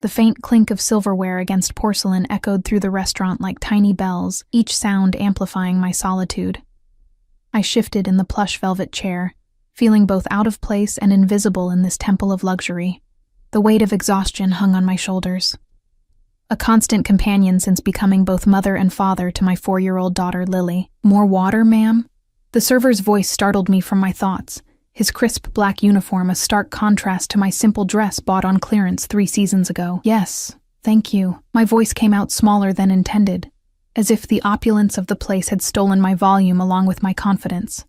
The faint clink of silverware against porcelain echoed through the restaurant like tiny bells, each sound amplifying my solitude. I shifted in the plush velvet chair, feeling both out of place and invisible in this temple of luxury. The weight of exhaustion hung on my shoulders. A constant companion since becoming both mother and father to my 4-year-old daughter, Lily. "More water, ma'am?" The server's voice startled me from my thoughts, his crisp black uniform a stark contrast to my simple dress bought on clearance 3 seasons ago. "Yes, thank you." My voice came out smaller than intended, as if the opulence of the place had stolen my volume along with my confidence.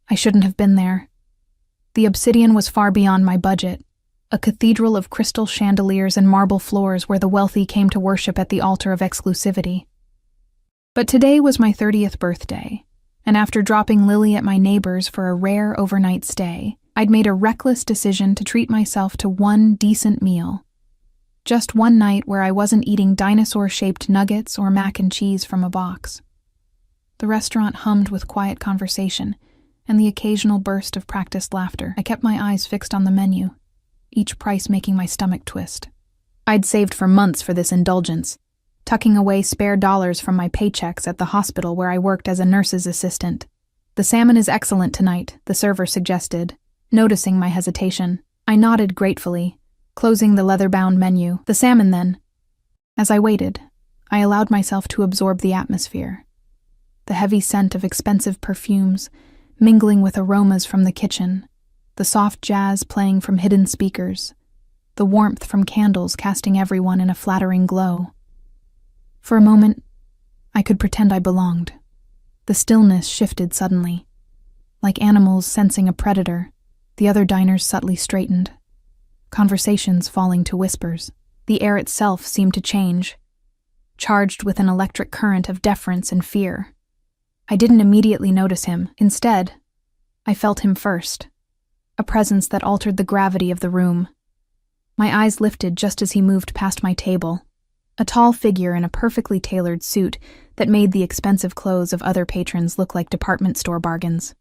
I shouldn't have been there. The obsidian was far beyond my budget, a cathedral of crystal chandeliers and marble floors where the wealthy came to worship at the altar of exclusivity. But today was my 30th birthday, and after dropping Lily at my neighbor's for a rare overnight stay, I'd made a reckless decision to treat myself to one decent meal. Just one night where I wasn't eating dinosaur-shaped nuggets or mac and cheese from a box. The restaurant hummed with quiet conversation and the occasional burst of practiced laughter. I kept my eyes fixed on the menu, each price making my stomach twist. I'd saved for months for this indulgence, tucking away spare dollars from my paychecks at the hospital where I worked as a nurse's assistant. "The salmon is excellent tonight," the server suggested, noticing my hesitation. I nodded gratefully, closing the leather-bound menu. "The salmon, then." As I waited, I allowed myself to absorb the atmosphere. The heavy scent of expensive perfumes, mingling with aromas from the kitchen, the soft jazz playing from hidden speakers, the warmth from candles casting everyone in a flattering glow. For a moment, I could pretend I belonged. The stillness shifted suddenly. Like animals sensing a predator, the other diners subtly straightened, conversations falling to whispers. The air itself seemed to change, charged with an electric current of deference and fear. I didn't immediately notice him. Instead, I felt him first, a presence that altered the gravity of the room. My eyes lifted just as he moved past my table, a tall figure in a perfectly tailored suit that made the expensive clothes of other patrons look like department store bargains.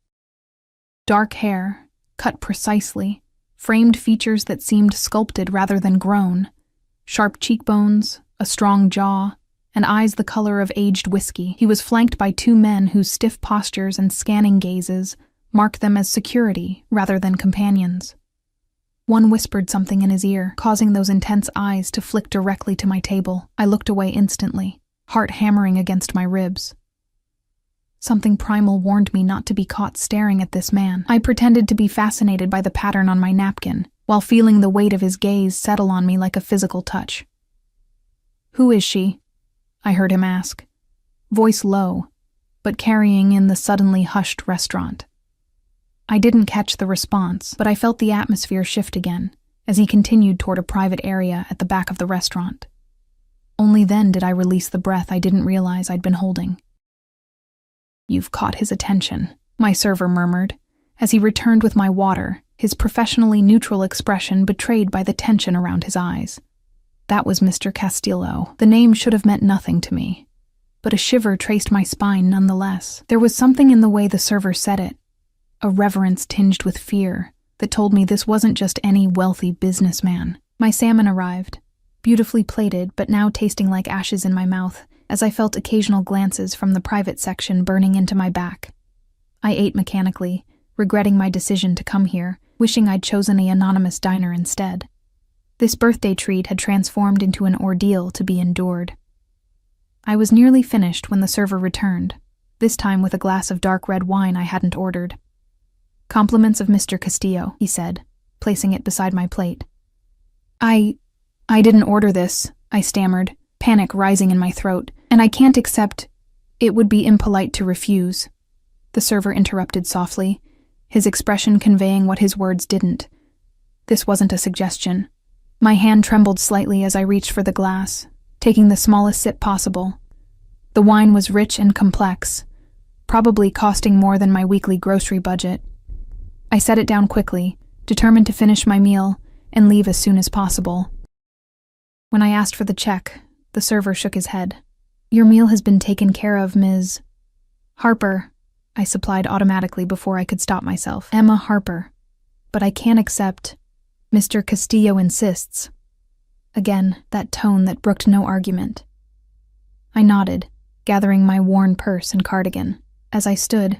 Dark hair, cut precisely, framed features that seemed sculpted rather than grown, sharp cheekbones, a strong jaw, and eyes the color of aged whiskey. He was flanked by 2 men whose stiff postures and scanning gazes marked them as security rather than companions. One whispered something in his ear, causing those intense eyes to flick directly to my table. I looked away instantly, heart hammering against my ribs. Something primal warned me not to be caught staring at this man. I pretended to be fascinated by the pattern on my napkin, while feeling the weight of his gaze settle on me like a physical touch. "Who is she?" I heard him ask, voice low, but carrying in the suddenly hushed restaurant. I didn't catch the response, but I felt the atmosphere shift again as he continued toward a private area at the back of the restaurant. Only then did I release the breath I didn't realize I'd been holding. "You've caught his attention," my server murmured, as he returned with my water, his professionally neutral expression betrayed by the tension around his eyes. That was Mr. Castillo. The name should have meant nothing to me, but a shiver traced my spine nonetheless. There was something in the way the server said it, a reverence tinged with fear, that told me this wasn't just any wealthy businessman. My salmon arrived, beautifully plated but now tasting like ashes in my mouth, as I felt occasional glances from the private section burning into my back. I ate mechanically, regretting my decision to come here, wishing I'd chosen an anonymous diner instead. This birthday treat had transformed into an ordeal to be endured. I was nearly finished when the server returned, this time with a glass of dark red wine I hadn't ordered. "Compliments of Mr. Castillo," he said, placing it beside my plate. I didn't order this," I stammered, panic rising in my throat, "and I can't accept. It would be impolite to refuse." The server interrupted softly, his expression conveying what his words didn't. This wasn't a suggestion. My hand trembled slightly as I reached for the glass, taking the smallest sip possible. The wine was rich and complex, probably costing more than my weekly grocery budget. I set it down quickly, determined to finish my meal and leave as soon as possible. When I asked for the check, the server shook his head. "Your meal has been taken care of, Ms. Harper," I supplied automatically before I could stop myself. "Emma Harper. But I can't accept. Mr. Castillo insists." Again, that tone that brooked no argument. I nodded, gathering my worn purse and cardigan. As I stood,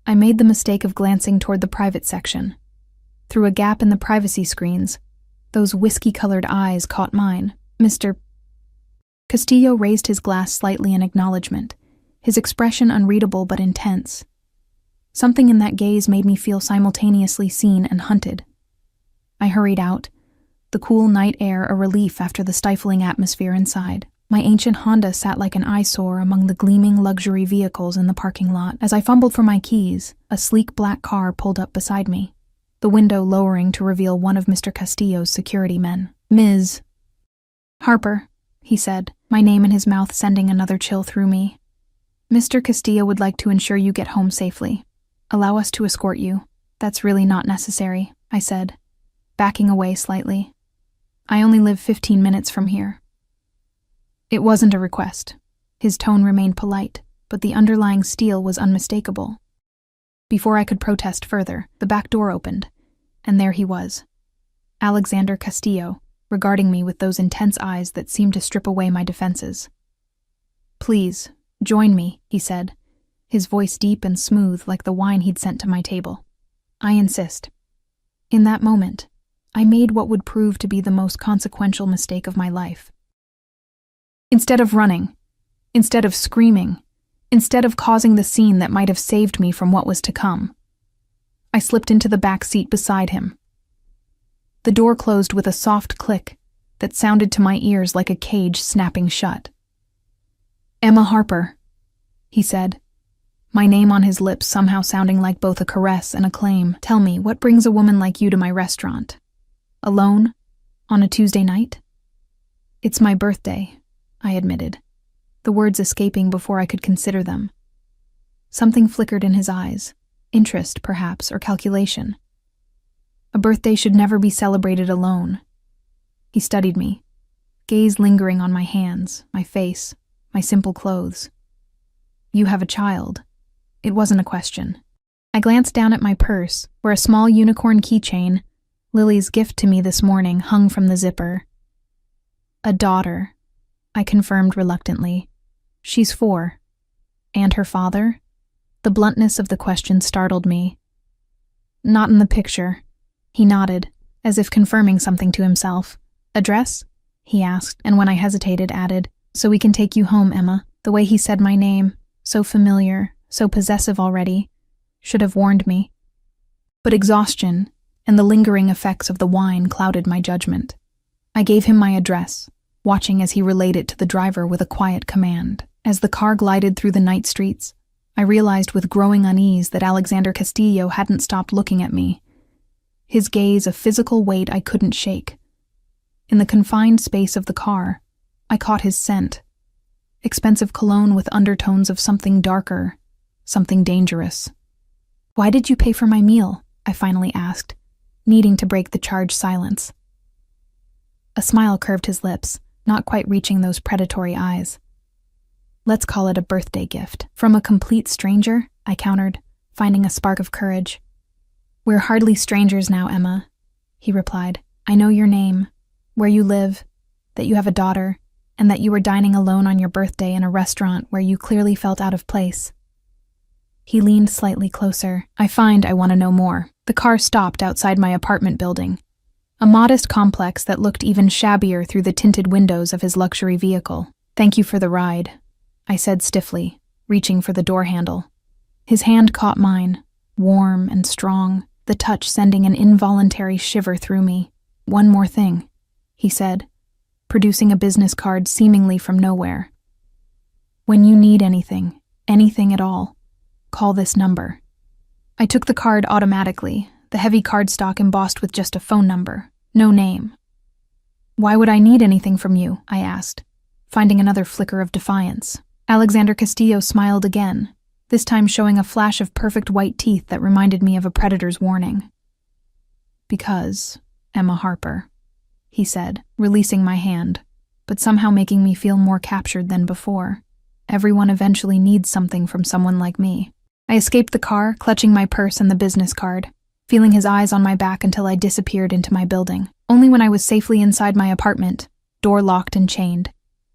I made the mistake of glancing toward the private section. Through a gap in the privacy screens, those whiskey-colored eyes caught mine. Mr. Castillo raised his glass slightly in acknowledgement, his expression unreadable but intense. Something in that gaze made me feel simultaneously seen and hunted. I hurried out, the cool night air a relief after the stifling atmosphere inside. My ancient Honda sat like an eyesore among the gleaming luxury vehicles in the parking lot. As I fumbled for my keys, a sleek black car pulled up beside me, the window lowering to reveal one of Mr. Castillo's security men. Ms. Harper, he said, my name in his mouth sending another chill through me. Mr. Castillo would like to ensure you get home safely. Allow us to escort you. That's really not necessary, I said, backing away slightly. I only live 15 minutes from here. It wasn't a request. His tone remained polite, but the underlying steel was unmistakable. Before I could protest further, the back door opened, and there he was, Alexander Castillo, regarding me with those intense eyes that seemed to strip away my defenses. Please, join me, he said, his voice deep and smooth like the wine he'd sent to my table. I insist. In that moment, I made what would prove to be the most consequential mistake of my life. Instead of running, instead of screaming, instead of causing the scene that might have saved me from what was to come, I slipped into the back seat beside him. The door closed with a soft click that sounded to my ears like a cage snapping shut. Emma Harper, he said, my name on his lips somehow sounding like both a caress and a claim. Tell me, what brings a woman like you to my restaurant? Alone? On a Tuesday night? It's my birthday, I admitted, the words escaping before I could consider them. Something flickered in his eyes, interest, perhaps, or calculation. A birthday should never be celebrated alone. He studied me, gaze lingering on my hands, my face, my simple clothes. You have a child. It wasn't a question. I glanced down at my purse, where a small unicorn keychain, Lily's gift to me this morning, hung from the zipper. A daughter, I confirmed reluctantly. She's 4. And her father? The bluntness of the question startled me. Not in the picture. He nodded, as if confirming something to himself. Address? He asked, and when I hesitated, added, so we can take you home, Emma. The way he said my name, so familiar, so possessive already, should have warned me. But exhaustion and the lingering effects of the wine clouded my judgment. I gave him my address, watching as he relayed it to the driver with a quiet command. As the car glided through the night streets, I realized with growing unease that Alexander Castillo hadn't stopped looking at me, his gaze a physical weight I couldn't shake. In the confined space of the car, I caught his scent, expensive cologne with undertones of something darker, something dangerous. Why did you pay for my meal? I finally asked, needing to break the charged silence. A smile curved his lips, not quite reaching those predatory eyes. Let's call it a birthday gift. From a complete stranger, I countered, finding a spark of courage. We're hardly strangers now, Emma, he replied. I know your name, where you live, that you have a daughter, and that you were dining alone on your birthday in a restaurant where you clearly felt out of place. He leaned slightly closer. I find I want to know more. The car stopped outside my apartment building, a modest complex that looked even shabbier through the tinted windows of his luxury vehicle. Thank you for the ride, I said stiffly, reaching for the door handle. His hand caught mine, warm and strong, the touch sending an involuntary shiver through me. One more thing, he said, producing a business card seemingly from nowhere. When you need anything, anything at all, call this number. I took the card automatically, the heavy cardstock embossed with just a phone number, no name. Why would I need anything from you? I asked, finding another flicker of defiance. Alexander Castillo smiled again, this time showing a flash of perfect white teeth that reminded me of a predator's warning. Because, Emma Harper, he said, releasing my hand, but somehow making me feel more captured than before. Everyone eventually needs something from someone like me. I escaped the car, clutching my purse and the business card, feeling his eyes on my back until I disappeared into my building. Only when I was safely inside my apartment, door locked and chained.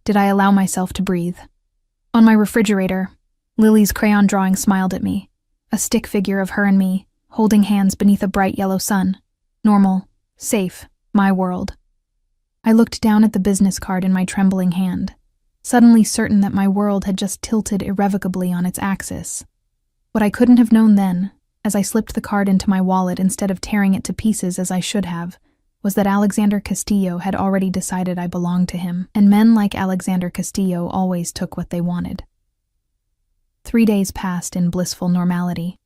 Did I allow myself to breathe? On my refrigerator, Lily's crayon drawing smiled at me, a stick figure of her and me, holding hands beneath a bright yellow sun. Normal, safe, my world. I looked down at the business card in my trembling hand, suddenly certain that my world had just tilted irrevocably on its axis. What I couldn't have known then, as I slipped the card into my wallet instead of tearing it to pieces as I should have, was that Alexander Castillo had already decided I belonged to him, and men like Alexander Castillo always took what they wanted. 3 days passed in blissful normality.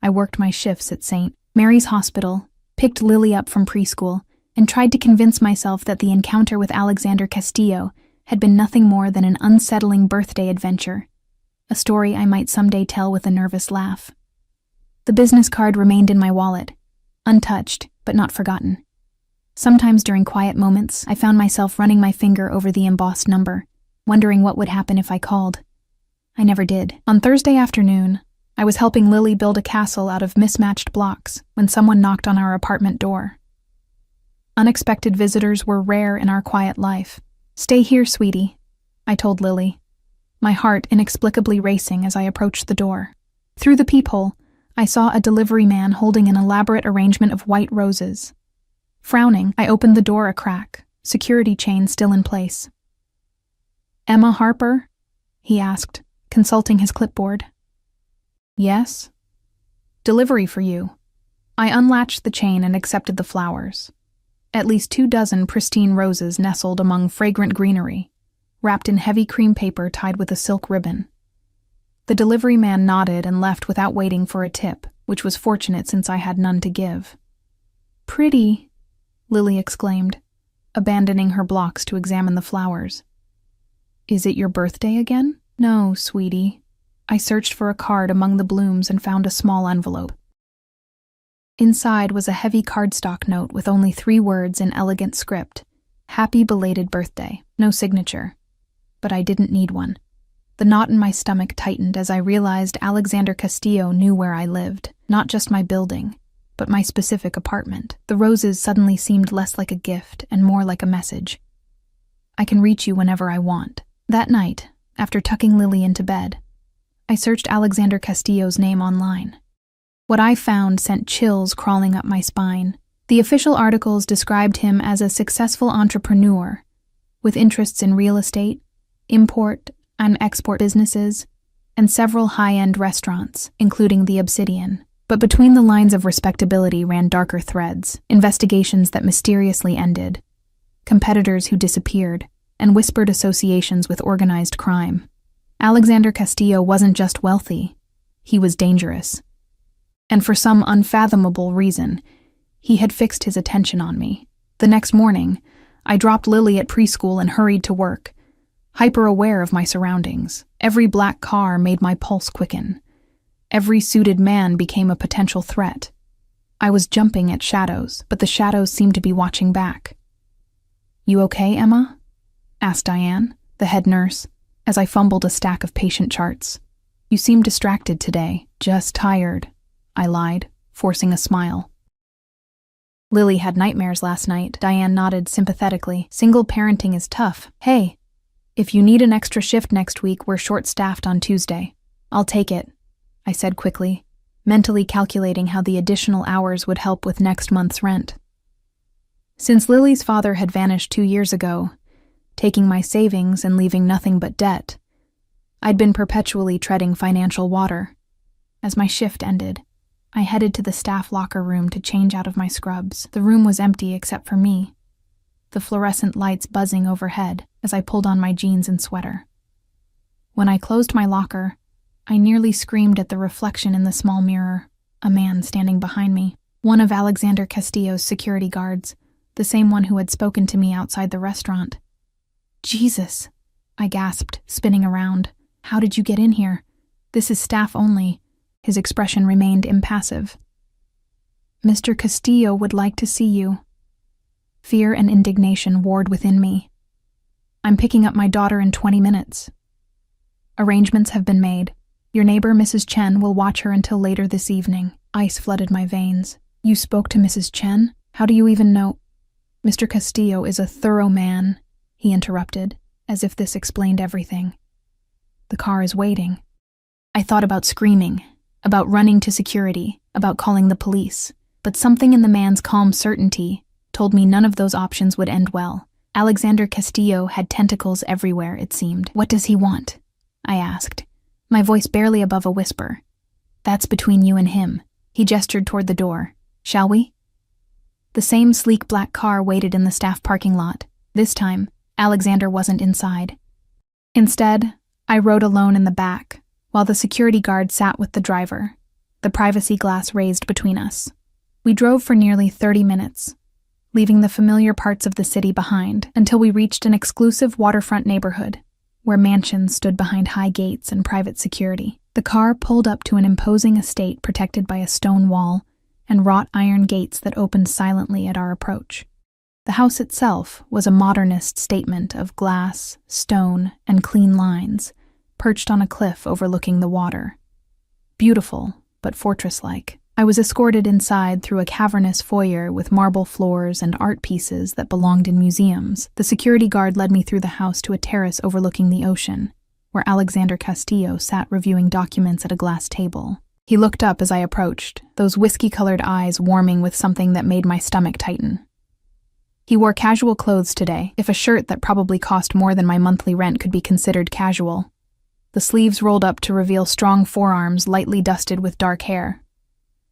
I worked my shifts at St. Mary's Hospital, picked Lily up from preschool, and tried to convince myself that the encounter with Alexander Castillo had been nothing more than an unsettling birthday adventure, a story I might someday tell with a nervous laugh. The business card remained in my wallet, untouched but not forgotten. Sometimes during quiet moments, I found myself running my finger over the embossed number, wondering what would happen if I called. I never did. On Thursday afternoon, I was helping Lily build a castle out of mismatched blocks when someone knocked on our apartment door. Unexpected visitors were rare in our quiet life. "Stay here, sweetie," I told Lily, my heart inexplicably racing as I approached the door. Through the peephole, I saw a delivery man holding an elaborate arrangement of white roses. Frowning, I opened the door a crack, security chain still in place. "Emma Harper?" he asked, consulting his clipboard. "Yes?" "Delivery for you." I unlatched the chain and accepted the flowers. At least 24 pristine roses nestled among fragrant greenery, wrapped in heavy cream paper tied with a silk ribbon. The delivery man nodded and left without waiting for a tip, which was fortunate since I had none to give. "Pretty," Lily exclaimed, abandoning her blocks to examine the flowers. "Is it your birthday again?" "No, sweetie." I searched for a card among the blooms and found a small envelope. Inside was a heavy cardstock note with only 3 words in elegant script. "Happy belated birthday." No signature. But I didn't need one. The knot in my stomach tightened as I realized Alexander Castillo knew where I lived, not just my building, but my specific apartment. The roses suddenly seemed less like a gift and more like a message. "I can reach you whenever I want." That night, after tucking Lily into bed, I searched Alexander Castillo's name online. What I found sent chills crawling up my spine. The official articles described him as a successful entrepreneur, with interests in real estate, import and export businesses, and several high-end restaurants, including the Obsidian. But between the lines of respectability ran darker threads, investigations that mysteriously ended, competitors who disappeared, and whispered associations with organized crime. Alexander Castillo wasn't just wealthy, he was dangerous. And for some unfathomable reason, he had fixed his attention on me. The next morning, I dropped Lily at preschool and hurried to work, hyper-aware of my surroundings. Every black car made my pulse quicken. Every suited man became a potential threat. I was jumping at shadows, but the shadows seemed to be watching back. "You okay, Emma?" asked Diane, the head nurse, as I fumbled a stack of patient charts. "You seem distracted today." "Just tired," I lied, forcing a smile. "Lily had nightmares last night." Diane nodded sympathetically. "Single parenting is tough." "Hey, if you need an extra shift next week, we're short-staffed on Tuesday." "I'll take it," I said quickly, mentally calculating how the additional hours would help with next month's rent. Since Lily's father had vanished 2 years ago, taking my savings and leaving nothing but debt, I'd been perpetually treading financial water. As my shift ended, I headed to the staff locker room to change out of my scrubs. The room was empty except for me, the fluorescent lights buzzing overhead as I pulled on my jeans and sweater. When I closed my locker, I nearly screamed at the reflection in the small mirror, a man standing behind me, one of Alexander Castillo's security guards, the same one who had spoken to me outside the restaurant. "Jesus," I gasped, spinning around. "How did you get in here? This is staff only." His expression remained impassive. "Mr. Castillo would like to see you." Fear and indignation warred within me. "I'm picking up my daughter in 20 minutes. Arrangements have been made. Your neighbor, Mrs. Chen, will watch her until later this evening." Ice flooded my veins. "You spoke to Mrs. Chen? How do you even know?" "Mr. Castillo is a thorough man. he interrupted, as if this explained everything. The car is waiting. I thought about screaming, about running to security, about calling the police, but something in the man's calm certainty told me none of those options would end well. Alexander Castillo had tentacles everywhere, it seemed. What does he want? I asked, my voice barely above a whisper. That's between you and him. He gestured toward the door. Shall we? The same sleek black car waited in the staff parking lot. This time, Alexander wasn't inside. Instead, I rode alone in the back, while the security guard sat with the driver, the privacy glass raised between us. We drove for nearly 30 minutes, leaving the familiar parts of the city behind until we reached an exclusive waterfront neighborhood, where mansions stood behind high gates and private security. The car pulled up to an imposing estate protected by a stone wall and wrought iron gates that opened silently at our approach. The house itself was a modernist statement of glass, stone, and clean lines, perched on a cliff overlooking the water. Beautiful, but fortress-like. I was escorted inside through a cavernous foyer with marble floors and art pieces that belonged in museums. The security guard led me through the house to a terrace overlooking the ocean, where Alexander Castillo sat reviewing documents at a glass table. He looked up as I approached, those whiskey-colored eyes warming with something that made my stomach tighten. He wore casual clothes today, if a shirt that probably cost more than my monthly rent could be considered casual. The sleeves rolled up to reveal strong forearms lightly dusted with dark hair.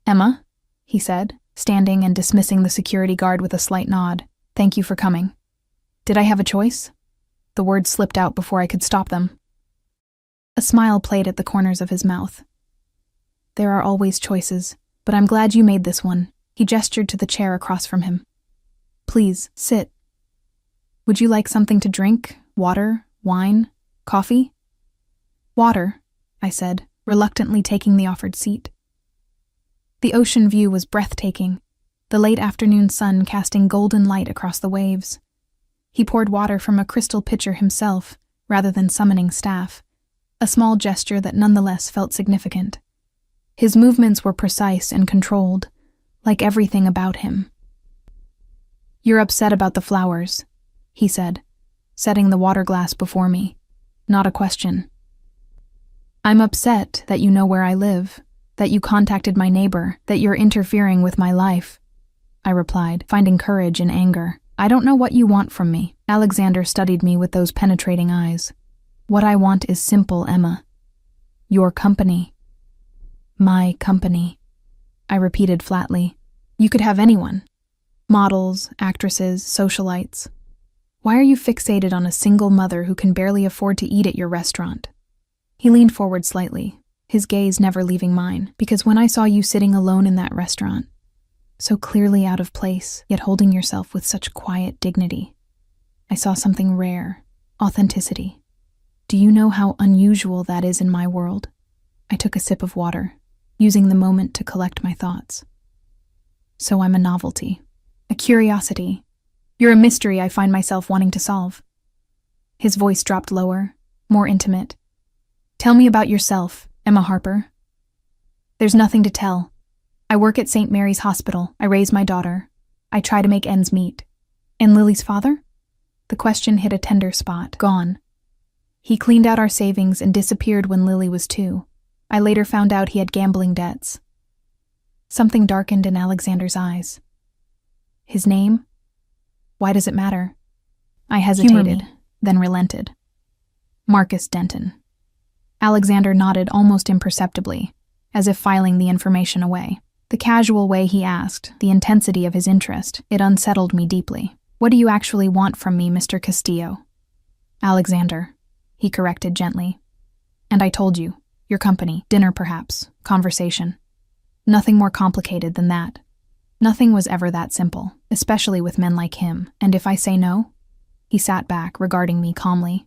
Emma, he said, standing and dismissing the security guard with a slight nod. Thank you for coming. Did I have a choice? The words slipped out before I could stop them. A smile played at the corners of his mouth. There are always choices, but I'm glad you made this one. He gestured to the chair across from him. Please, sit. Would you like something to drink? Water? Wine? Coffee? Water, I said, reluctantly taking the offered seat. The ocean view was breathtaking, the late afternoon sun casting golden light across the waves. He poured water from a crystal pitcher himself, rather than summoning staff, a small gesture that nonetheless felt significant. His movements were precise and controlled, like everything about him. You're upset about the flowers, he said, setting the water glass before me. Not a question. I'm upset that you know where I live, that you contacted my neighbor, that you're interfering with my life, I replied, finding courage in anger. I don't know what you want from me. Alexander studied me with those penetrating eyes. What I want is simple, Emma. Your company. My company, I repeated flatly. You could have anyone. Models, actresses, socialites. Why are you fixated on a single mother who can barely afford to eat at your restaurant? He leaned forward slightly, his gaze never leaving mine, because when I saw you sitting alone in that restaurant, so clearly out of place, yet holding yourself with such quiet dignity, I saw something rare, authenticity. Do you know how unusual that is in my world? I took a sip of water, using the moment to collect my thoughts. So I'm a novelty, a curiosity. You're a mystery I find myself wanting to solve. His voice dropped lower, more intimate. Tell me about yourself, Emma Harper. There's nothing to tell. I work at St. Mary's Hospital. I raise my daughter. I try to make ends meet. And Lily's father? The question hit a tender spot. Gone. He cleaned out our savings and disappeared when Lily was 2. I later found out he had gambling debts. Something darkened in Alexander's eyes. His name? Why does it matter? I hesitated, then relented. Marcus Denton. Alexander nodded almost imperceptibly, as if filing the information away. The casual way he asked, the intensity of his interest, it unsettled me deeply. What do you actually want from me, Mr. Castillo? Alexander, he corrected gently. And I told you, your company, dinner perhaps, conversation. Nothing more complicated than that. Nothing was ever that simple, especially with men like him. And if I say no? He sat back, regarding me calmly.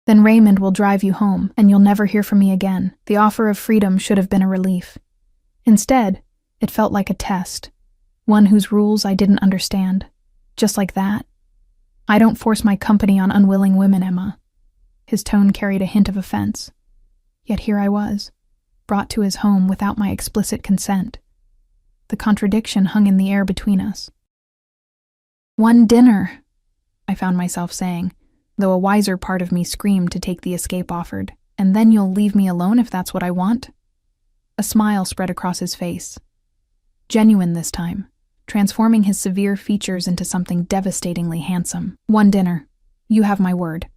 Then Raymond will drive you home, and you'll never hear from me again. The offer of freedom should have been a relief. Instead, it felt like a test, one whose rules I didn't understand. Just like that. I don't force my company on unwilling women, Emma. His tone carried a hint of offense. Yet here I was, brought to his home without my explicit consent. The contradiction hung in the air between us. One dinner, I found myself saying, though a wiser part of me screamed to take the escape offered. And then you'll leave me alone if that's what I want? A smile spread across his face. Genuine this time, transforming his severe features into something devastatingly handsome. One dinner. You have my word.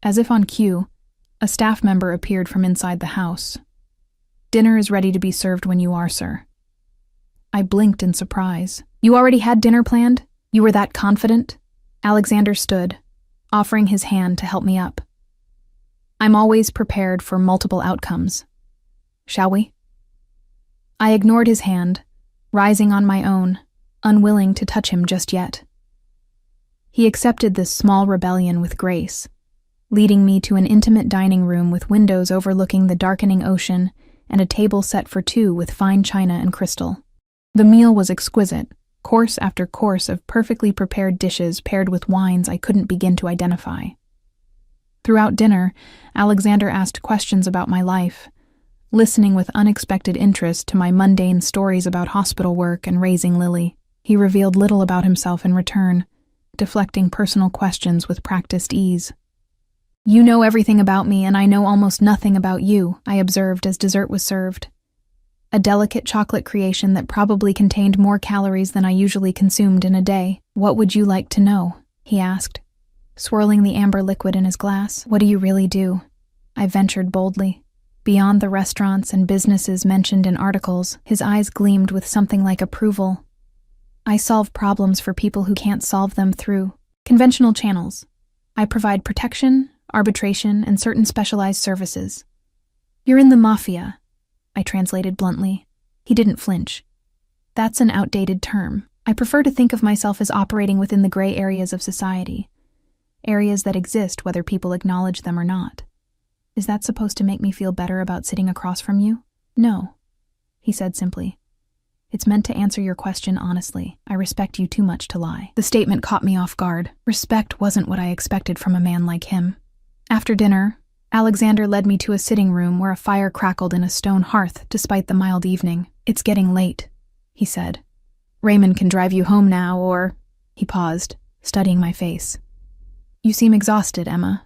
As if on cue, a staff member appeared from inside the house. Dinner is ready to be served when you are, sir. I blinked in surprise. You already had dinner planned? You were that confident? Alexander stood, offering his hand to help me up. I'm always prepared for multiple outcomes. Shall we? I ignored his hand, rising on my own, unwilling to touch him just yet. He accepted this small rebellion with grace, leading me to an intimate dining room with windows overlooking the darkening ocean and a table set for two with fine china and crystal. The meal was exquisite, course after course of perfectly prepared dishes paired with wines I couldn't begin to identify. Throughout dinner, Alexander asked questions about my life, listening with unexpected interest to my mundane stories about hospital work and raising Lily. He revealed little about himself in return, deflecting personal questions with practiced ease. You know everything about me, and I know almost nothing about you, I observed as dessert was served. A delicate chocolate creation that probably contained more calories than I usually consumed in a day. What would you like to know? He asked, swirling the amber liquid in his glass. What do you really do? I ventured boldly. Beyond the restaurants and businesses mentioned in articles, his eyes gleamed with something like approval. I solve problems for people who can't solve them through conventional channels. I provide protection, arbitration, and certain specialized services. You're in the Mafia, I translated bluntly. He didn't flinch. That's an outdated term. I prefer to think of myself as operating within the gray areas of society. Areas that exist whether people acknowledge them or not. Is that supposed to make me feel better about sitting across from you? No, he said simply. It's meant to answer your question honestly. I respect you too much to lie. The statement caught me off guard. Respect wasn't what I expected from a man like him. After dinner, Alexander led me to a sitting room where a fire crackled in a stone hearth despite the mild evening. It's getting late, he said. Raymond can drive you home now, or... He paused, studying my face. You seem exhausted, Emma.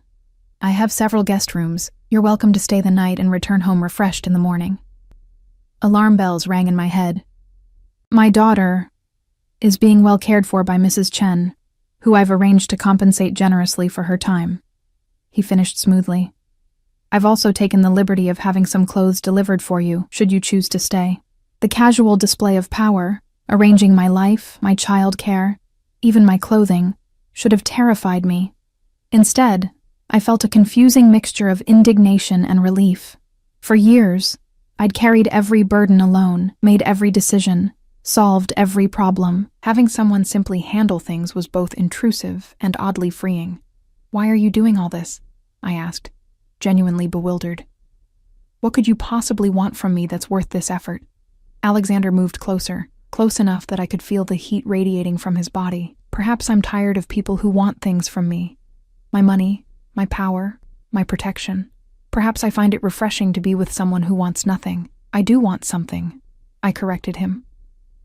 I have several guest rooms. You're welcome to stay the night and return home refreshed in the morning. Alarm bells rang in my head. My daughter is being well cared for by Mrs. Chen, who I've arranged to compensate generously for her time. He finished smoothly. I've also taken the liberty of having some clothes delivered for you, should you choose to stay. The casual display of power, arranging my life, my child care, even my clothing, should have terrified me. Instead, I felt a confusing mixture of indignation and relief. For years, I'd carried every burden alone, made every decision, solved every problem. Having someone simply handle things was both intrusive and oddly freeing. Why are you doing all this? I asked, genuinely bewildered. What could you possibly want from me that's worth this effort? Alexander moved closer, close enough that I could feel the heat radiating from his body. Perhaps I'm tired of people who want things from me. My money, my power, my protection. Perhaps I find it refreshing to be with someone who wants nothing. I do want something, I corrected him.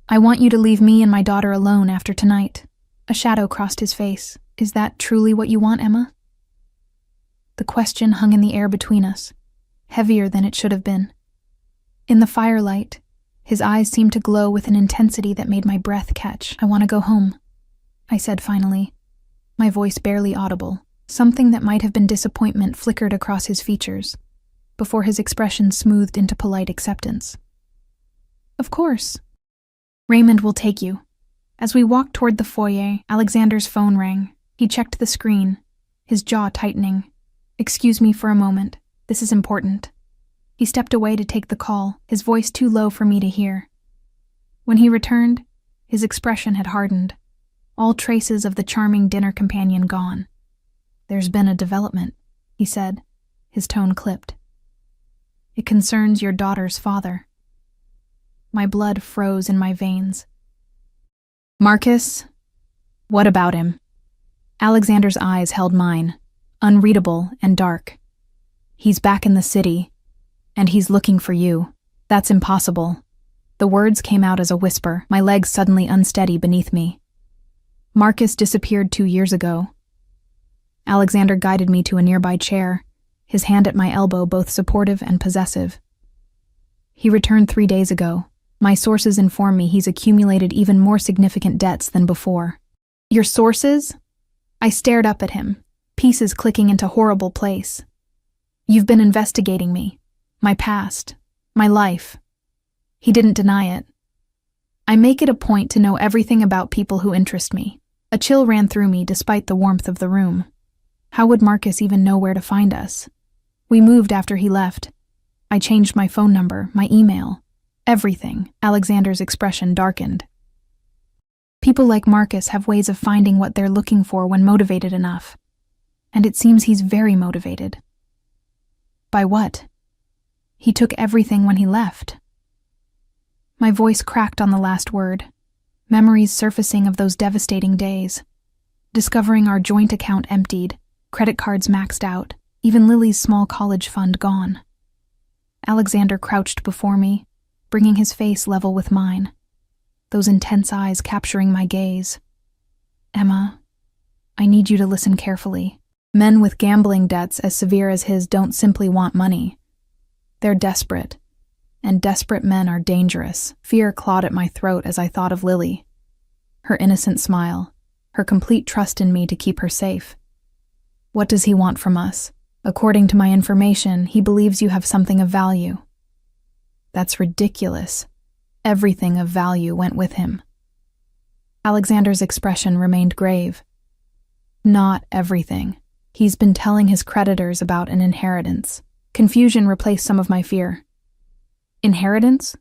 I want you to leave me and my daughter alone after tonight. A shadow crossed his face. Is that truly what you want, Emma? The question hung in the air between us, heavier than it should have been. In the firelight, his eyes seemed to glow with an intensity that made my breath catch. I want to go home, I said finally, my voice barely audible. Something that might have been disappointment flickered across his features, before his expression smoothed into polite acceptance. Of course. Raymond will take you. As we walked toward the foyer, Alexander's phone rang. He checked the screen, his jaw tightening. Excuse me for a moment. This is important. He stepped away to take the call, his voice too low for me to hear. When he returned, his expression had hardened, all traces of the charming dinner companion gone. There's been a development, he said, his tone clipped. It concerns your daughter's father. My blood froze in my veins. Marcus? What about him? Alexander's eyes held mine, unreadable and dark. He's back in the city, and he's looking for you. That's impossible. The words came out as a whisper, my legs suddenly unsteady beneath me. Marcus disappeared 2 years ago. Alexander guided me to a nearby chair, his hand at my elbow both supportive and possessive. He returned 3 days ago. My sources inform me he's accumulated even more significant debts than before. Your sources? I stared up at him, pieces clicking into horrible place. You've been investigating me, my past, my life. He didn't deny it. I make it a point to know everything about people who interest me. A chill ran through me despite the warmth of the room. How would Marcus even know where to find us? We moved after he left. I changed my phone number, my email. Everything. Alexander's expression darkened. People like Marcus have ways of finding what they're looking for when motivated enough. And it seems he's very motivated. By what? He took everything when he left. My voice cracked on the last word. Memories surfacing of those devastating days. Discovering our joint account emptied, credit cards maxed out, even Lily's small college fund gone. Alexander crouched before me, bringing his face level with mine, those intense eyes capturing my gaze. Emma, I need you to listen carefully. Men with gambling debts as severe as his don't simply want money. They're desperate, and desperate men are dangerous. Fear clawed at my throat as I thought of Lily. Her innocent smile, her complete trust in me to keep her safe. What does he want from us? According to my information, he believes you have something of value. That's ridiculous. Everything of value went with him. Alexander's expression remained grave. Not everything. He's been telling his creditors about an inheritance. Confusion replaced some of my fear. Inheritance?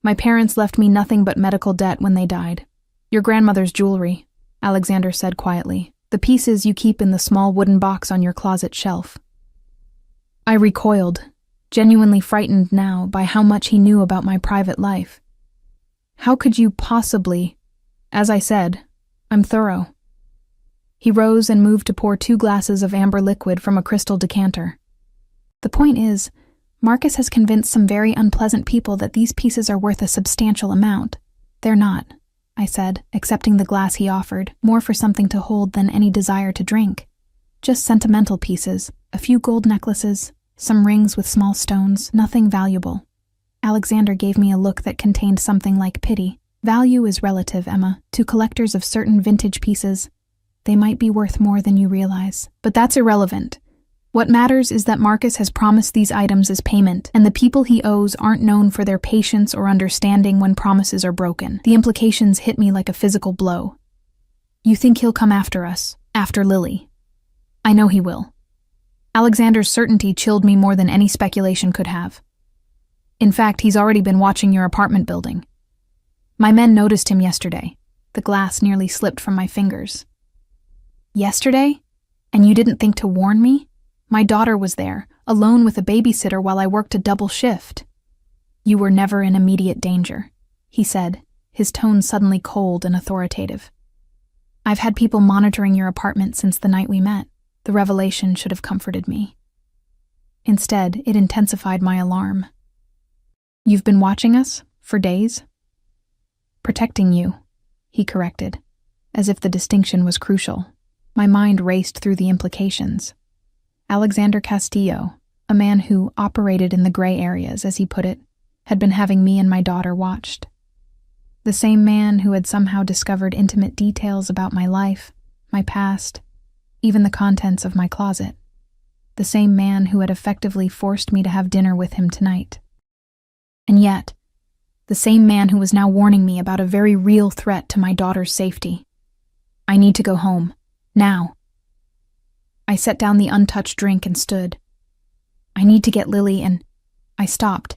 My parents left me nothing but medical debt when they died. Your grandmother's jewelry, Alexander said quietly. The pieces you keep in the small wooden box on your closet shelf. I recoiled, genuinely frightened now by how much he knew about my private life. How could you possibly? As I said, I'm thorough. He rose and moved to pour 2 glasses of amber liquid from a crystal decanter. The point is, Marcus has convinced some very unpleasant people that these pieces are worth a substantial amount. They're not, I said, accepting the glass he offered, more for something to hold than any desire to drink. Just sentimental pieces, a few gold necklaces, some rings with small stones, nothing valuable. Alexander gave me a look that contained something like pity. Value is relative, Emma. To collectors of certain vintage pieces, they might be worth more than you realize. But that's irrelevant. What matters is that Marcus has promised these items as payment, and the people he owes aren't known for their patience or understanding when promises are broken. The implications hit me like a physical blow. You think he'll come after us, after Lily? I know he will. Alexander's certainty chilled me more than any speculation could have. In fact, he's already been watching your apartment building. My men noticed him yesterday. The glass nearly slipped from my fingers. Yesterday? And you didn't think to warn me? My daughter was there, alone with a babysitter while I worked a double shift. You were never in immediate danger, he said, his tone suddenly cold and authoritative. I've had people monitoring your apartment since the night we met. The revelation should have comforted me. Instead, it intensified my alarm. You've been watching us? For days? Protecting you, he corrected, as if the distinction was crucial. My mind raced through the implications. Alexander Castillo, a man who operated in the gray areas, as he put it, had been having me and my daughter watched. The same man who had somehow discovered intimate details about my life, my past, even the contents of my closet. The same man who had effectively forced me to have dinner with him tonight. And yet, the same man who was now warning me about a very real threat to my daughter's safety. I need to go home. Now. I set down the untouched drink and stood. I need to get Lily and... I stopped,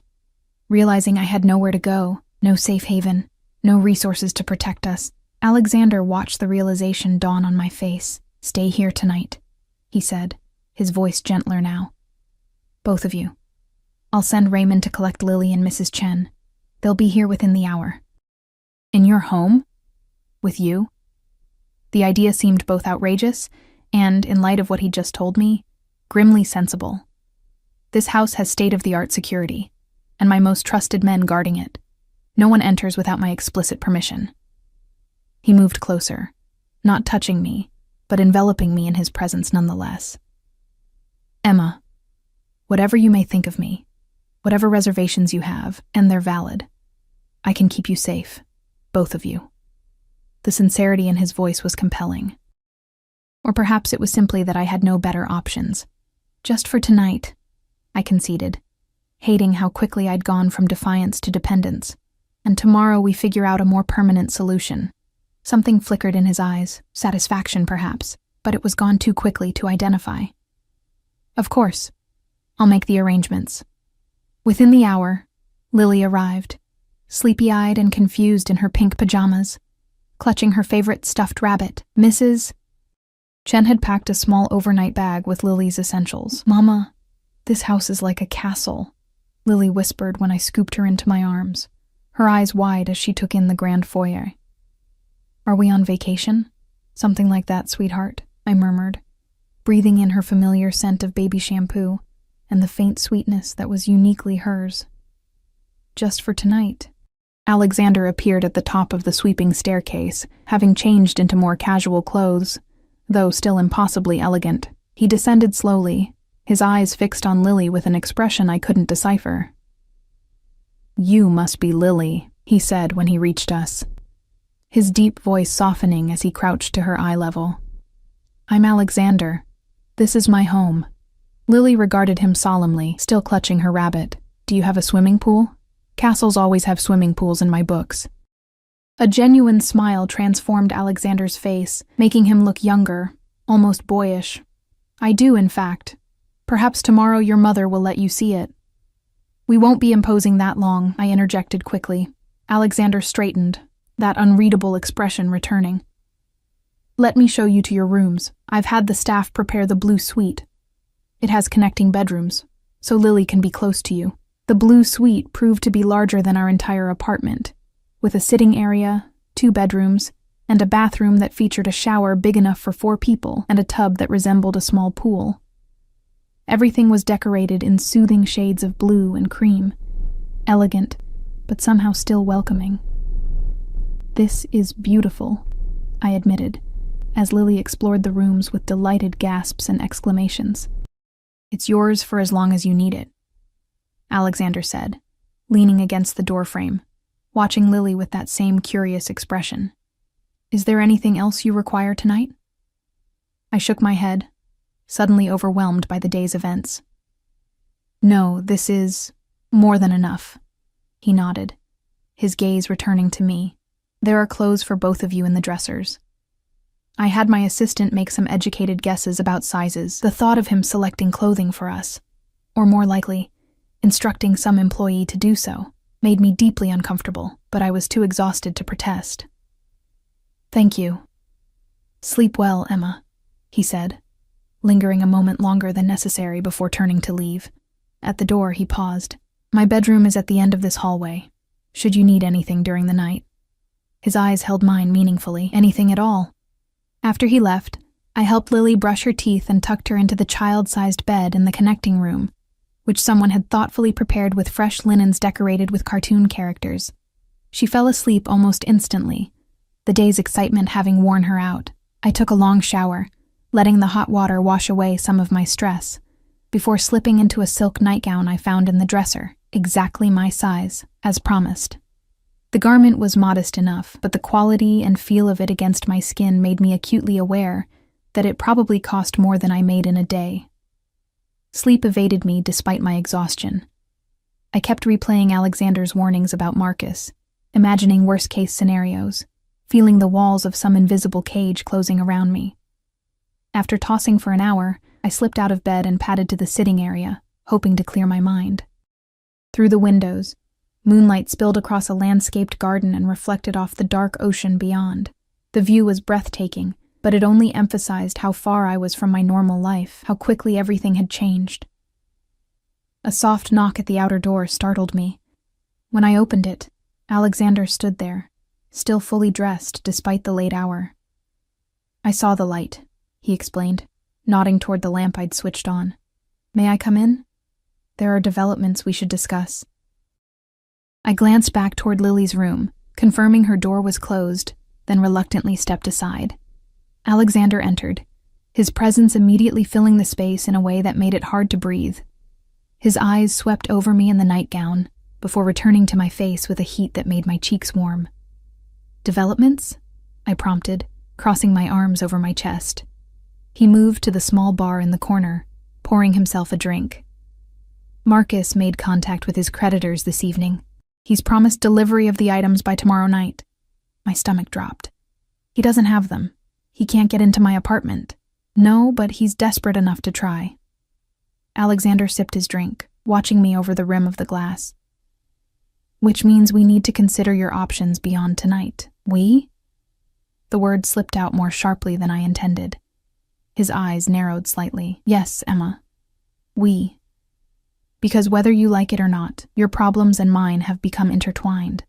realizing I had nowhere to go, no safe haven, no resources to protect us. Alexander watched the realization dawn on my face. Stay here tonight, he said, his voice gentler now. Both of you. I'll send Raymond to collect Lily and Mrs. Chen. They'll be here within the hour. In your home? With you? The idea seemed both outrageous and, in light of what he'd just told me, grimly sensible. This house has state-of-the-art security, and my most trusted men guarding it. No one enters without my explicit permission. He moved closer, not touching me, but enveloping me in his presence nonetheless. Emma, whatever you may think of me, whatever reservations you have, and they're valid, I can keep you safe, both of you. The sincerity in his voice was compelling. Or perhaps it was simply that I had no better options. Just for tonight, I conceded, hating how quickly I'd gone from defiance to dependence. And tomorrow we figure out a more permanent solution. Something flickered in his eyes, satisfaction perhaps, but it was gone too quickly to identify. Of course, I'll make the arrangements. Within the hour, Lily arrived, sleepy-eyed and confused in her pink pajamas, clutching her favorite stuffed rabbit, Mrs. Chen had packed a small overnight bag with Lily's essentials. "Mama, this house is like a castle," Lily whispered when I scooped her into my arms, her eyes wide as she took in the grand foyer. "Are we on vacation?" "Something like that, sweetheart," I murmured, breathing in her familiar scent of baby shampoo and the faint sweetness that was uniquely hers. "Just for tonight." Alexander appeared at the top of the sweeping staircase, having changed into more casual clothes, though still impossibly elegant. He descended slowly, his eyes fixed on Lily with an expression I couldn't decipher. "You must be Lily," he said when he reached us, his deep voice softening as he crouched to her eye level. "I'm Alexander. This is my home." Lily regarded him solemnly, still clutching her rabbit. "Do you have a swimming pool? Castles always have swimming pools in my books." A genuine smile transformed Alexander's face, making him look younger, almost boyish. "I do, in fact. Perhaps tomorrow your mother will let you see it." "We won't be imposing that long," I interjected quickly. Alexander straightened, that unreadable expression returning. "Let me show you to your rooms. I've had the staff prepare the blue suite. It has connecting bedrooms, so Lily can be close to you." The blue suite proved to be larger than our entire apartment, with a sitting area, 2 bedrooms, and a bathroom that featured a shower big enough for 4 people and a tub that resembled a small pool. Everything was decorated in soothing shades of blue and cream, elegant, but somehow still welcoming. "This is beautiful," I admitted, as Lily explored the rooms with delighted gasps and exclamations. "It's yours for as long as you need it," Alexander said, leaning against the doorframe, watching Lily with that same curious expression. "Is there anything else you require tonight?" I shook my head, suddenly overwhelmed by the day's events. "No, this is more than enough," he nodded, his gaze returning to me. "There are clothes for both of you in the dressers." I had my assistant make some educated guesses about sizes. The thought of him selecting clothing for us, or more likely, instructing some employee to do so, made me deeply uncomfortable, but I was too exhausted to protest. "Thank you. Sleep well, Emma," he said, lingering a moment longer than necessary before turning to leave. At the door, he paused. "My bedroom is at the end of this hallway, should you need anything during the night." His eyes held mine meaningfully. "Anything at all." After he left, I helped Lily brush her teeth and tucked her into the child-sized bed in the connecting room, which someone had thoughtfully prepared with fresh linens decorated with cartoon characters. She fell asleep almost instantly, the day's excitement having worn her out. I took a long shower, letting the hot water wash away some of my stress, before slipping into a silk nightgown I found in the dresser, exactly my size, as promised. The garment was modest enough, but the quality and feel of it against my skin made me acutely aware that it probably cost more than I made in a day. Sleep evaded me despite my exhaustion. I kept replaying Alexander's warnings about Marcus, imagining worst-case scenarios, feeling the walls of some invisible cage closing around me. After tossing for an hour, I slipped out of bed and padded to the sitting area, hoping to clear my mind. Through the windows, moonlight spilled across a landscaped garden and reflected off the dark ocean beyond. The view was breathtaking, but it only emphasized how far I was from my normal life, how quickly everything had changed. A soft knock at the outer door startled me. When I opened it, Alexander stood there, still fully dressed despite the late hour. "I saw the light," he explained, nodding toward the lamp I'd switched on. "May I come in? There are developments we should discuss." I glanced back toward Lily's room, confirming her door was closed, then reluctantly stepped aside. Alexander entered, his presence immediately filling the space in a way that made it hard to breathe. His eyes swept over me in the nightgown, before returning to my face with a heat that made my cheeks warm. "Developments?" I prompted, crossing my arms over my chest. He moved to the small bar in the corner, pouring himself a drink. "Marcus made contact with his creditors this evening. He's promised delivery of the items by tomorrow night." My stomach dropped. "He doesn't have them. He can't get into my apartment." "No, but he's desperate enough to try." Alexander sipped his drink, watching me over the rim of the glass. "Which means we need to consider your options beyond tonight." "We?" The word slipped out more sharply than I intended. His eyes narrowed slightly. "Yes, Emma. We. Because whether you like it or not, your problems and mine have become intertwined."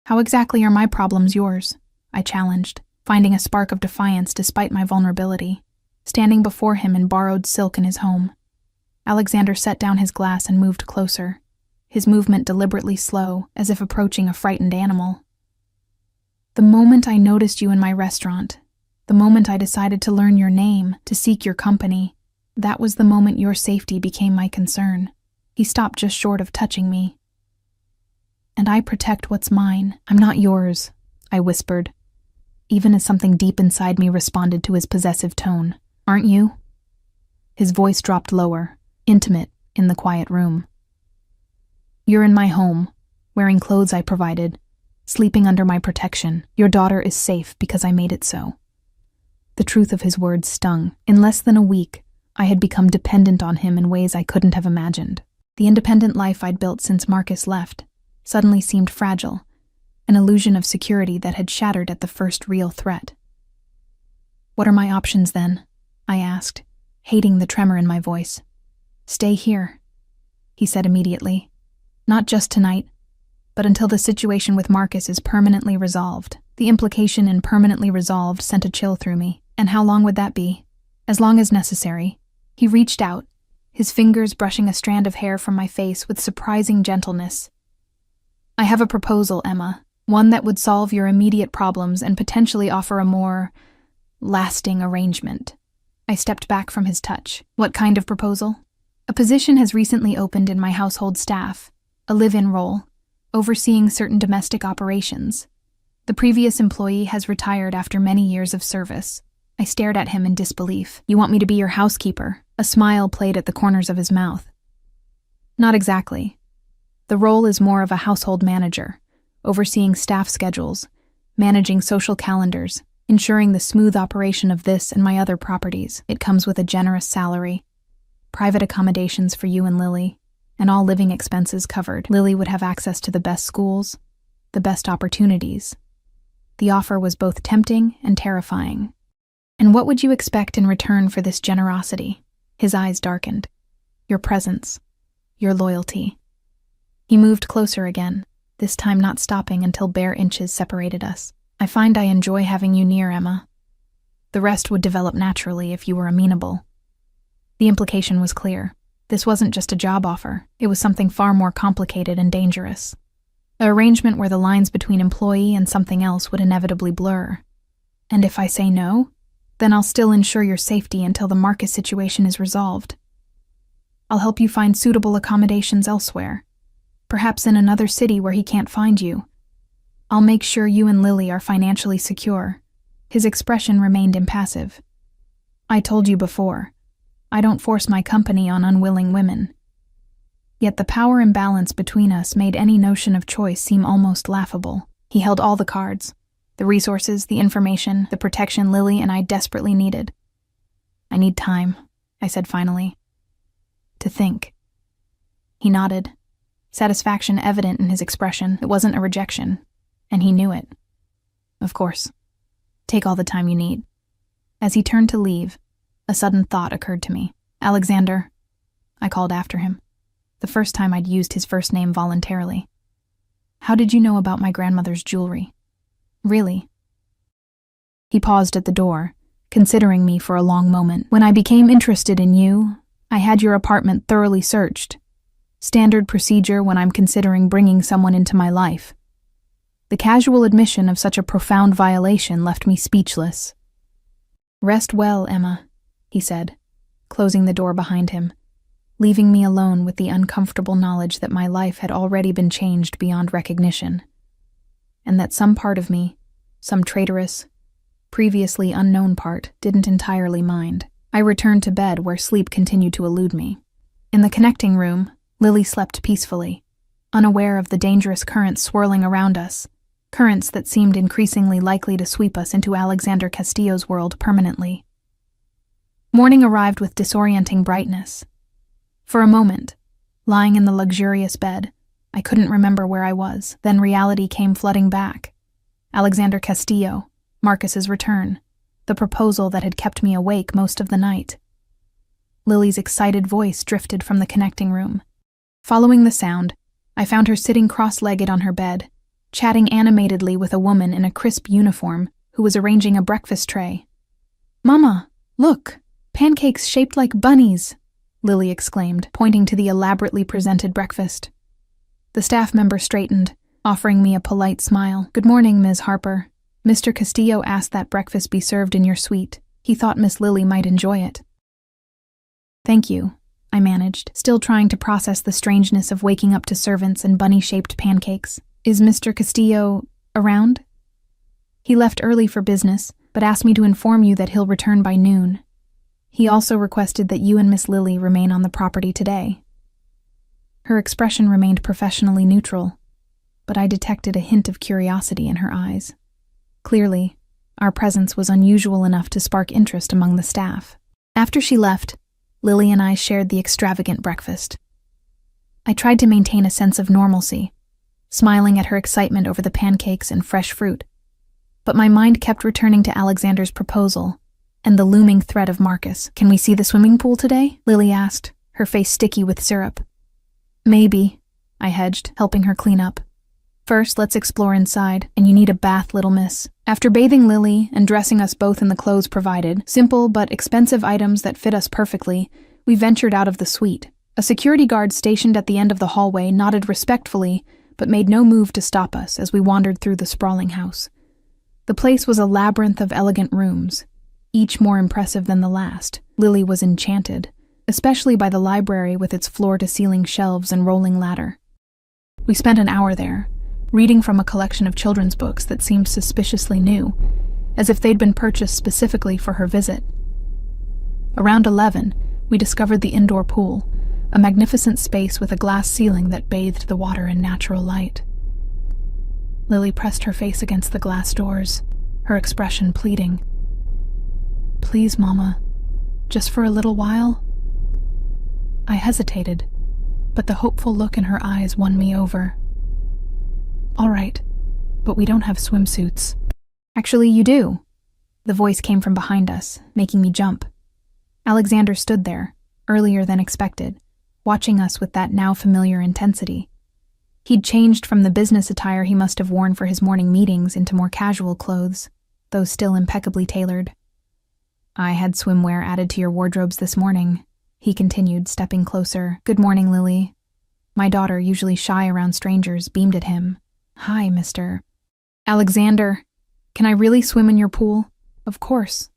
"How exactly are my problems yours?" I challenged, finding a spark of defiance despite my vulnerability, standing before him in borrowed silk in his home. Alexander set down his glass and moved closer, his movement deliberately slow, as if approaching a frightened animal. "The moment I noticed you in my restaurant, the moment I decided to learn your name, to seek your company, that was the moment your safety became my concern." He stopped just short of touching me. "And I protect what's mine. I'm not yours," I whispered, even as something deep inside me responded to his possessive tone. "Aren't you?" His voice dropped lower, intimate, in the quiet room. "You're in my home, wearing clothes I provided, sleeping under my protection. Your daughter is safe because I made it so." The truth of his words stung. In less than a week, I had become dependent on him in ways I couldn't have imagined. The independent life I'd built since Marcus left suddenly seemed fragile, an illusion of security that had shattered at the first real threat. "What are my options then?" I asked, hating the tremor in my voice. "Stay here," he said immediately. "Not just tonight, but until the situation with Marcus is permanently resolved." The implication in permanently resolved sent a chill through me. "And how long would that be?" "As long as necessary." He reached out, his fingers brushing a strand of hair from my face with surprising gentleness. "I have a proposal, Emma, one that would solve your immediate problems and potentially offer a more lasting arrangement." I stepped back from his touch. "What kind of proposal?" "A position has recently opened in my household staff, a live-in role, overseeing certain domestic operations. The previous employee has retired after many years of service." I stared at him in disbelief. "You want me to be your housekeeper?" A smile played at the corners of his mouth. "Not exactly. The role is more of a household manager, overseeing staff schedules, managing social calendars, ensuring the smooth operation of this and my other properties. It comes with a generous salary, private accommodations for you and Lily, and all living expenses covered. Lily would have access to the best schools, the best opportunities." The offer was both tempting and terrifying. "And what would you expect in return for this generosity?" His eyes darkened. "Your presence, your loyalty." He moved closer again, this time not stopping until bare inches separated us. "I find I enjoy having you near, Emma. The rest would develop naturally if you were amenable." The implication was clear. This wasn't just a job offer, it was something far more complicated and dangerous. An arrangement where the lines between employee and something else would inevitably blur. "And if I say no, then I'll still ensure your safety until the Marcus situation is resolved. I'll help you find suitable accommodations elsewhere, perhaps in another city where he can't find you. I'll make sure you and Lily are financially secure." His expression remained impassive. "I told you before, I don't force my company on unwilling women." Yet the power imbalance between us made any notion of choice seem almost laughable. He held all the cards, the resources, the information, the protection Lily and I desperately needed. "I need time," I said finally. "To think." He nodded, satisfaction evident in his expression. It wasn't a rejection, and he knew it. "Of course. Take all the time you need." As he turned to leave, a sudden thought occurred to me. "Alexander," I called after him, the first time I'd used his first name voluntarily. "How did you know about my grandmother's jewelry? Really?" He paused at the door, considering me for a long moment. "When I became interested in you, I had your apartment thoroughly searched. Standard procedure when I'm considering bringing someone into my life." The casual admission of such a profound violation left me speechless. "Rest well, Emma," he said, closing the door behind him, leaving me alone with the uncomfortable knowledge that my life had already been changed beyond recognition, and that some part of me, some traitorous, previously unknown part, didn't entirely mind. I returned to bed where sleep continued to elude me. In the connecting room, Lily slept peacefully, unaware of the dangerous currents swirling around us, currents that seemed increasingly likely to sweep us into Alexander Castillo's world permanently. Morning arrived with disorienting brightness. For a moment, lying in the luxurious bed, I couldn't remember where I was. Then reality came flooding back. Alexander Castillo, Marcus's return, the proposal that had kept me awake most of the night. Lily's excited voice drifted from the connecting room. Following the sound, I found her sitting cross-legged on her bed, chatting animatedly with a woman in a crisp uniform who was arranging a breakfast tray. "Mama, look, pancakes shaped like bunnies," Lily exclaimed, pointing to the elaborately presented breakfast. The staff member straightened, offering me a polite smile. "Good morning, Ms. Harper. Mr. Castillo asked that breakfast be served in your suite. He thought Miss Lily might enjoy it." "Thank you," I managed, still trying to process the strangeness of waking up to servants and bunny-shaped pancakes. "Is Mr. Castillo around?" "He left early for business, but asked me to inform you that he'll return by noon. He also requested that you and Miss Lily remain on the property today." Her expression remained professionally neutral, but I detected a hint of curiosity in her eyes. Clearly, our presence was unusual enough to spark interest among the staff. After she left, Lily and I shared the extravagant breakfast. I tried to maintain a sense of normalcy, smiling at her excitement over the pancakes and fresh fruit, but my mind kept returning to Alexander's proposal and the looming threat of Marcus. "Can we see the swimming pool today?" Lily asked, her face sticky with syrup. "Maybe," I hedged, helping her clean up. "First, let's explore inside, and you need a bath, little miss." After bathing Lily and dressing us both in the clothes provided, simple but expensive items that fit us perfectly, we ventured out of the suite. A security guard stationed at the end of the hallway nodded respectfully, but made no move to stop us as we wandered through the sprawling house. The place was a labyrinth of elegant rooms, each more impressive than the last. Lily was enchanted, especially by the library with its floor-to-ceiling shelves and rolling ladder. We spent an hour there, reading from a collection of children's books that seemed suspiciously new, as if they'd been purchased specifically for her visit. Around 11, we discovered the indoor pool, a magnificent space with a glass ceiling that bathed the water in natural light. Lily pressed her face against the glass doors, her expression pleading. "Please, Mama, just for a little while?" I hesitated, but the hopeful look in her eyes won me over. "All right, but we don't have swimsuits." "Actually, you do." The voice came from behind us, making me jump. Alexander stood there, earlier than expected, watching us with that now familiar intensity. He'd changed from the business attire he must have worn for his morning meetings into more casual clothes, though still impeccably tailored. "I had swimwear added to your wardrobes this morning," he continued, stepping closer. "Good morning, Lily." My daughter, usually shy around strangers, beamed at him. "Hi, Mr. Alexander. Can I really swim in your pool?" "Of course."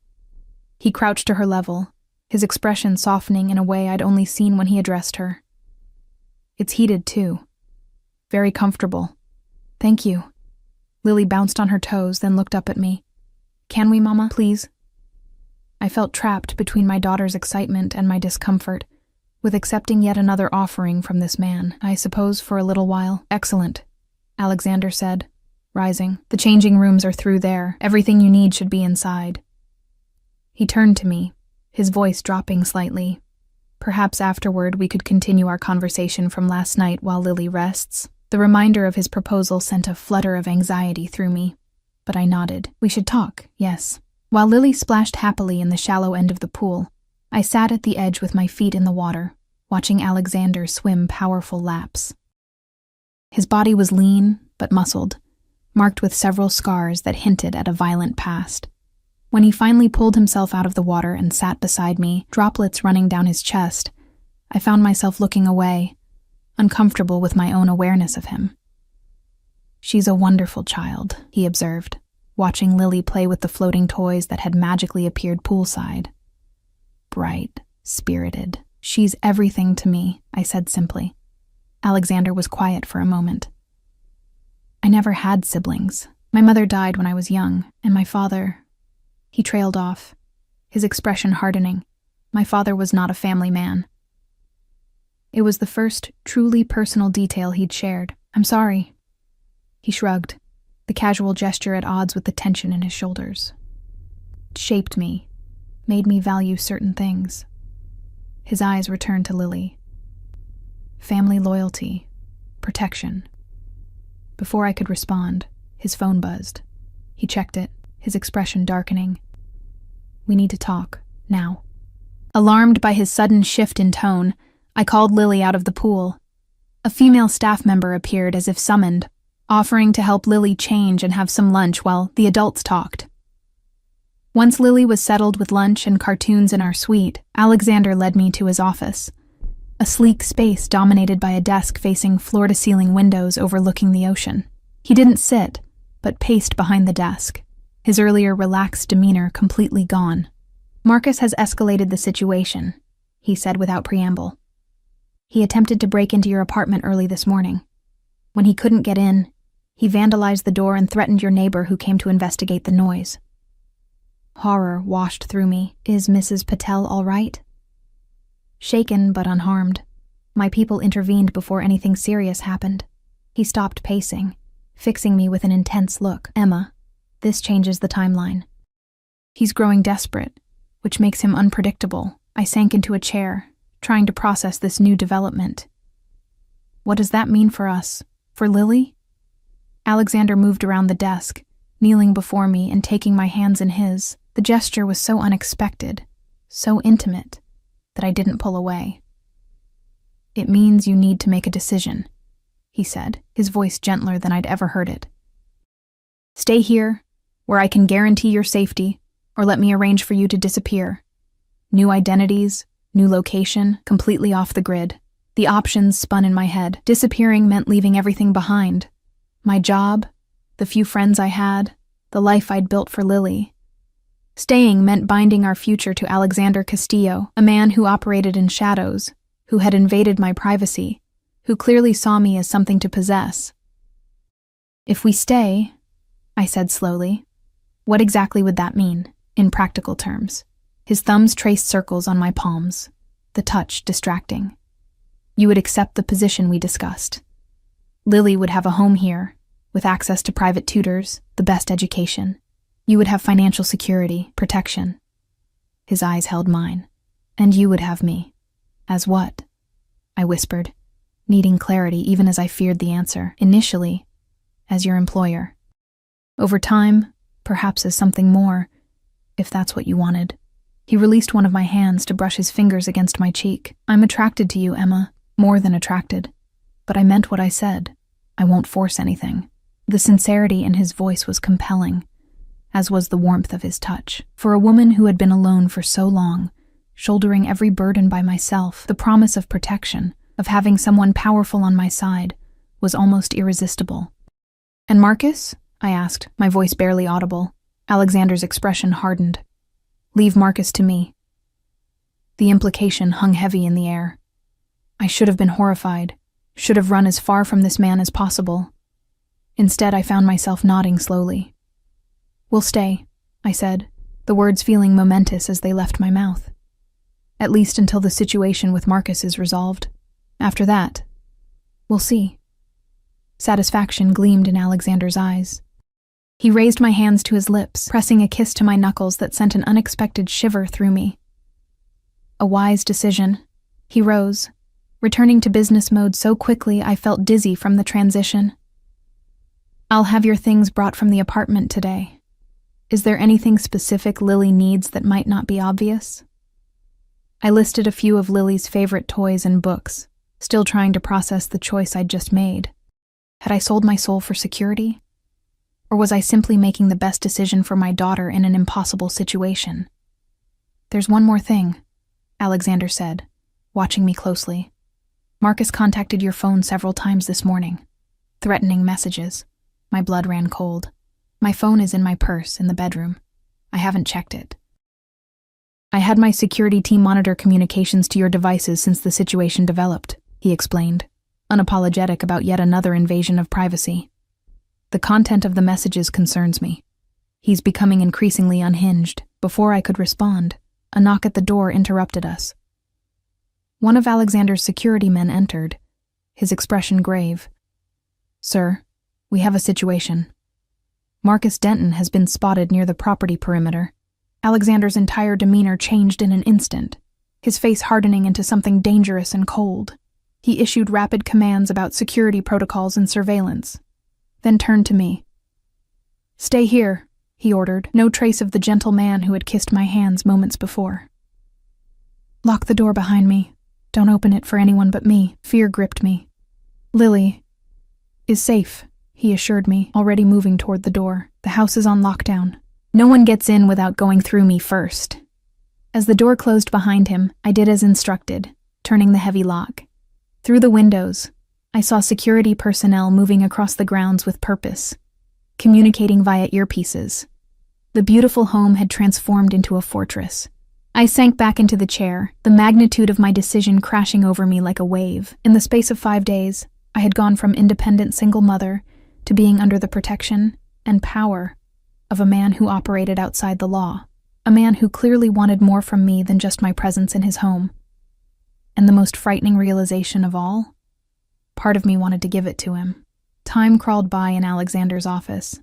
He crouched to her level, his expression softening in a way I'd only seen when he addressed her. "It's heated, too. Very comfortable." "Thank you." Lily bounced on her toes, then looked up at me. "Can we, Mama, please?" I felt trapped between my daughter's excitement and my discomfort, with accepting yet another offering from this man. "I suppose for a little while." "Excellent," Alexander said, rising. "The changing rooms are through there. Everything you need should be inside." He turned to me, his voice dropping slightly. "Perhaps afterward we could continue our conversation from last night while Lily rests." The reminder of his proposal sent a flutter of anxiety through me, but I nodded. "We should talk, yes." While Lily splashed happily in the shallow end of the pool, I sat at the edge with my feet in the water, watching Alexander swim powerful laps. His body was lean but muscled, marked with several scars that hinted at a violent past. When he finally pulled himself out of the water and sat beside me, droplets running down his chest, I found myself looking away, uncomfortable with my own awareness of him. "She's a wonderful child," he observed, watching Lily play with the floating toys that had magically appeared poolside. Bright, spirited. She's everything to me, I said simply. Alexander was quiet for a moment. I never had siblings. My mother died when I was young, and my father... He trailed off, his expression hardening. My father was not a family man. It was the first truly personal detail he'd shared. I'm sorry. He shrugged, the casual gesture at odds with the tension in his shoulders. It shaped me, made me value certain things. His eyes returned to Lily. Family loyalty, protection. Before I could respond, his phone buzzed. He checked it, his expression darkening. We need to talk, now. Alarmed by his sudden shift in tone, I called Lily out of the pool. A female staff member appeared as if summoned, offering to help Lily change and have some lunch while the adults talked. Once Lily was settled with lunch and cartoons in our suite, Alexander led me to his office. A sleek space dominated by a desk facing floor-to-ceiling windows overlooking the ocean. He didn't sit, but paced behind the desk, his earlier relaxed demeanor completely gone. Marcus has escalated the situation, he said without preamble. He attempted to break into your apartment early this morning. When he couldn't get in, he vandalized the door and threatened your neighbor who came to investigate the noise. Horror washed through me. Is Mrs. Patel all right? Shaken but unharmed, my people intervened before anything serious happened. He stopped pacing, fixing me with an intense look. Emma, this changes the timeline. He's growing desperate, which makes him unpredictable. I sank into a chair, trying to process this new development. What does that mean for us? For Lily? Alexander moved around the desk, kneeling before me and taking my hands in his. The gesture was so unexpected, so intimate, that I didn't pull away. It means you need to make a decision, he said, his voice gentler than I'd ever heard it. Stay here, where I can guarantee your safety, or let me arrange for you to disappear. New identities, new location, completely off the grid. The options spun in my head. Disappearing meant leaving everything behind. My job, the few friends I had, the life I'd built for Lily. Staying meant binding our future to Alexander Castillo, a man who operated in shadows, who had invaded my privacy, who clearly saw me as something to possess. If we stay, I said slowly, what exactly would that mean, in practical terms? His thumbs traced circles on my palms, the touch distracting. You would accept the position we discussed. Lily would have a home here, with access to private tutors, the best education. You would have financial security, protection. His eyes held mine. And you would have me. As what? I whispered, needing clarity even as I feared the answer. Initially, as your employer. Over time, perhaps as something more, if that's what you wanted. He released one of my hands to brush his fingers against my cheek. I'm attracted to you, Emma, more than attracted. But I meant what I said. I won't force anything. The sincerity in his voice was compelling, as was the warmth of his touch. For a woman who had been alone for so long, shouldering every burden by myself, the promise of protection, of having someone powerful on my side, was almost irresistible. And Marcus? I asked, my voice barely audible. Alexander's expression hardened. Leave Marcus to me. The implication hung heavy in the air. I should have been horrified, should have run as far from this man as possible. Instead, I found myself nodding slowly. We'll stay, I said, the words feeling momentous as they left my mouth. At least until the situation with Marcus is resolved. After that, we'll see. Satisfaction gleamed in Alexander's eyes. He raised my hands to his lips, pressing a kiss to my knuckles that sent an unexpected shiver through me. A wise decision. He rose, returning to business mode so quickly I felt dizzy from the transition. I'll have your things brought from the apartment today. Is there anything specific Lily needs that might not be obvious? I listed a few of Lily's favorite toys and books, still trying to process the choice I'd just made. Had I sold my soul for security? Or was I simply making the best decision for my daughter in an impossible situation? There's one more thing, Alexander said, watching me closely. Marcus contacted your phone several times this morning. Threatening messages. My blood ran cold. My phone is in my purse in the bedroom. I haven't checked it. I had my security team monitor communications to your devices since the situation developed, he explained, unapologetic about yet another invasion of privacy. The content of the messages concerns me. He's becoming increasingly unhinged. Before I could respond, a knock at the door interrupted us. One of Alexander's security men entered, his expression grave. "Sir, we have a situation. Marcus Denton has been spotted near the property perimeter." Alexander's entire demeanor changed in an instant, his face hardening into something dangerous and cold. He issued rapid commands about security protocols and surveillance, then turned to me. "Stay here," he ordered, no trace of the gentle man who had kissed my hands moments before. "Lock the door behind me. Don't open it for anyone but me." Fear gripped me. "Lily is safe," he assured me, already moving toward the door. "The house is on lockdown. No one gets in without going through me first." As the door closed behind him, I did as instructed, turning the heavy lock. Through the windows, I saw security personnel moving across the grounds with purpose, communicating via earpieces. The beautiful home had transformed into a fortress. I sank back into the chair, the magnitude of my decision crashing over me like a wave. In the space of 5 days, I had gone from independent single mother to being under the protection and power of a man who operated outside the law, a man who clearly wanted more from me than just my presence in his home. And the most frightening realization of all? Part of me wanted to give it to him. Time crawled by in Alexander's office.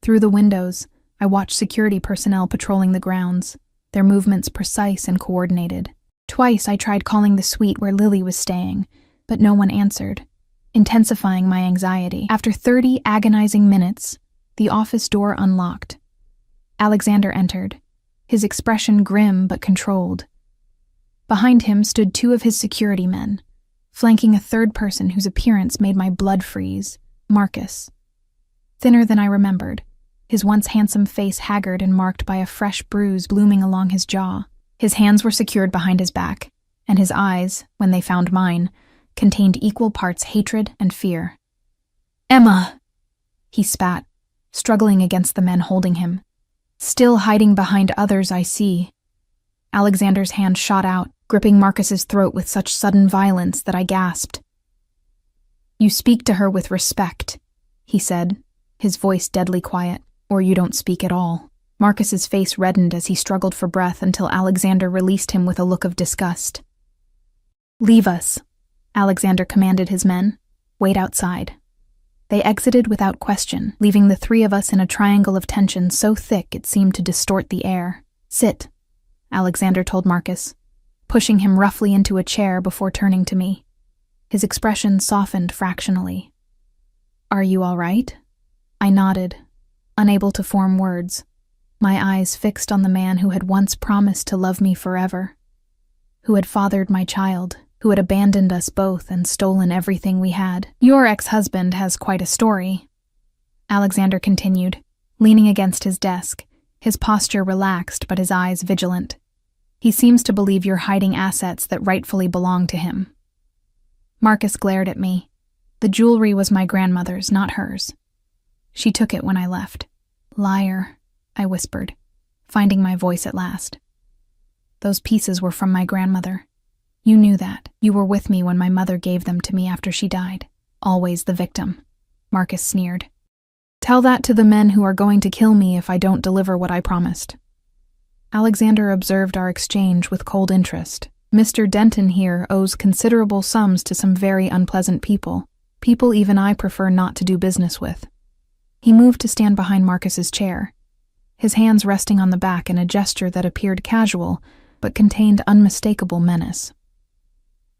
Through the windows, I watched security personnel patrolling the grounds, their movements precise and coordinated. Twice I tried calling the suite where Lily was staying, but no one answered, intensifying my anxiety. After 30 agonizing minutes, the office door unlocked. Alexander entered, his expression grim but controlled. Behind him stood 2 of his security men, flanking a third person whose appearance made my blood freeze, Marcus. Thinner than I remembered, his once handsome face haggard and marked by a fresh bruise blooming along his jaw. His hands were secured behind his back, and his eyes, when they found mine, contained equal parts hatred and fear. "Emma!" he spat, struggling against the men holding him. "Still hiding behind others, I see." Alexander's hand shot out, gripping Marcus's throat with such sudden violence that I gasped. "You speak to her with respect," he said, his voice deadly quiet, "or you don't speak at all." Marcus's face reddened as he struggled for breath until Alexander released him with a look of disgust. "Leave us," Alexander commanded his men. "Wait outside." They exited without question, leaving the 3 of us in a triangle of tension so thick it seemed to distort the air. "Sit," Alexander told Marcus, pushing him roughly into a chair before turning to me. His expression softened fractionally. "Are you all right?" I nodded, unable to form words, my eyes fixed on the man who had once promised to love me forever, who had fathered my child, who had abandoned us both and stolen everything we had. "Your ex-husband has quite a story," Alexander continued, leaning against his desk, his posture relaxed but his eyes vigilant. "He seems to believe you're hiding assets that rightfully belong to him." Marcus glared at me. The jewelry was my grandmother's, not hers. She took it when I left. "Liar," I whispered, finding my voice at last. "Those pieces were from my grandmother. You knew that. You were with me when my mother gave them to me after she died. Always the victim," Marcus sneered. "Tell that to the men who are going to kill me if I don't deliver what I promised." Alexander observed our exchange with cold interest. "Mr. Denton here owes considerable sums to some very unpleasant people even I prefer not to do business with." He moved to stand behind Marcus's chair, his hands resting on the back in a gesture that appeared casual but contained unmistakable menace.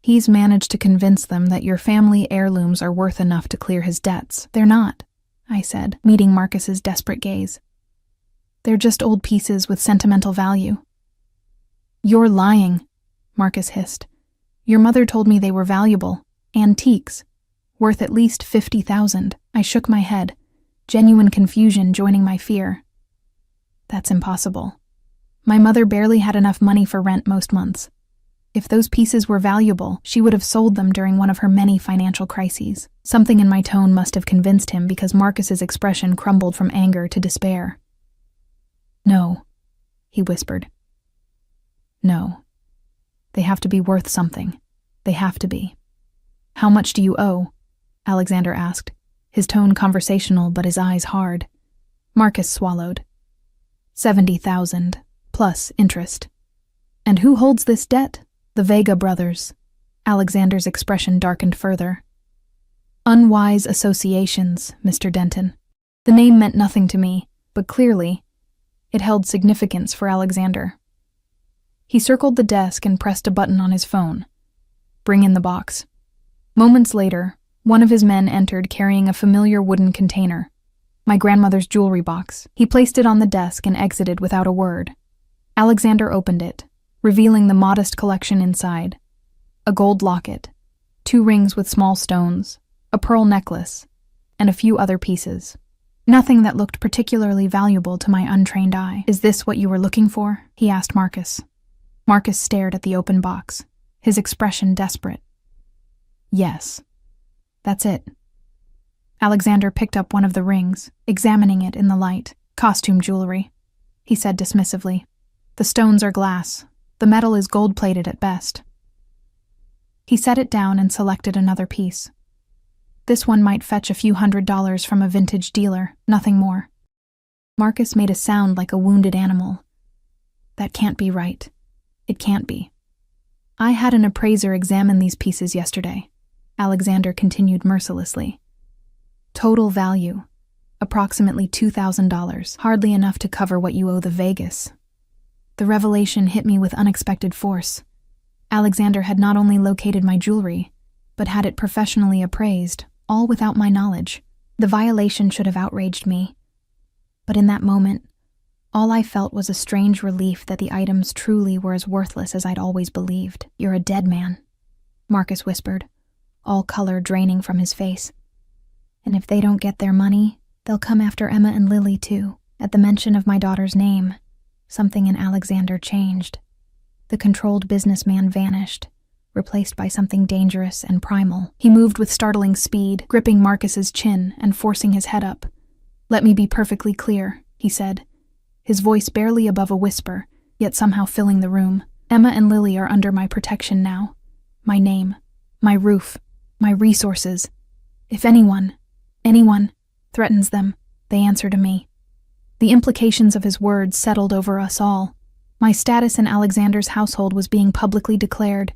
"He's managed to convince them that your family heirlooms are worth enough to clear his debts." "They're not," I said, meeting Marcus's desperate gaze. "They're just old pieces with sentimental value." "You're lying," Marcus hissed. "Your mother told me they were valuable, antiques, worth at least 50,000. I shook my head, genuine confusion joining my fear. "That's impossible. My mother barely had enough money for rent most months. If those pieces were valuable, she would have sold them during one of her many financial crises. Something in my tone must have convinced him because Marcus's expression crumbled from anger to despair. "No," he whispered. "No. They have to be worth something. They have to be." "How much do you owe?" Alexander asked, his tone conversational but his eyes hard. Marcus swallowed. 70,000, plus interest. "And who holds this debt?" "The Vega brothers." Alexander's expression darkened further. "Unwise associations, Mr. Denton." The name meant nothing to me, but clearly, it held significance for Alexander. He circled the desk and pressed a button on his phone. "Bring in the box." Moments later, one of his men entered carrying a familiar wooden container. My grandmother's jewelry box. He placed it on the desk and exited without a word. Alexander opened it, revealing the modest collection inside. A gold locket, 2 rings with small stones, a pearl necklace, and a few other pieces. Nothing that looked particularly valuable to my untrained eye. "Is this what you were looking for?" he asked Marcus. Marcus stared at the open box, his expression desperate. "Yes. That's it." Alexander picked up one of the rings, examining it in the light. "Costume jewelry," he said dismissively. "The stones are glass. The metal is gold-plated at best." He set it down and selected another piece. This one might fetch a few $100s from a vintage dealer, nothing more. Marcus made a sound like a wounded animal. "That can't be right. It can't be." "I had an appraiser examine these pieces yesterday," Alexander continued mercilessly. "Total value, approximately $2,000, hardly enough to cover what you owe the Vegas." The revelation hit me with unexpected force. Alexander had not only located my jewelry, but had it professionally appraised, all without my knowledge. The violation should have outraged me. But in that moment, all I felt was a strange relief that the items truly were as worthless as I'd always believed. "You're a dead man," Marcus whispered, all color draining from his face. "And if they don't get their money, they'll come after Emma and Lily too." At the mention of my daughter's name, something in Alexander changed. The controlled businessman vanished, replaced by something dangerous and primal. He moved with startling speed, gripping Marcus's chin and forcing his head up. "Let me be perfectly clear," he said, his voice barely above a whisper, yet somehow filling the room. "Emma and Lily are under my protection now. My name, my roof, my resources. If anyone threatens them, they answer to me." The implications of his words settled over us all. My status in Alexander's household was being publicly declared,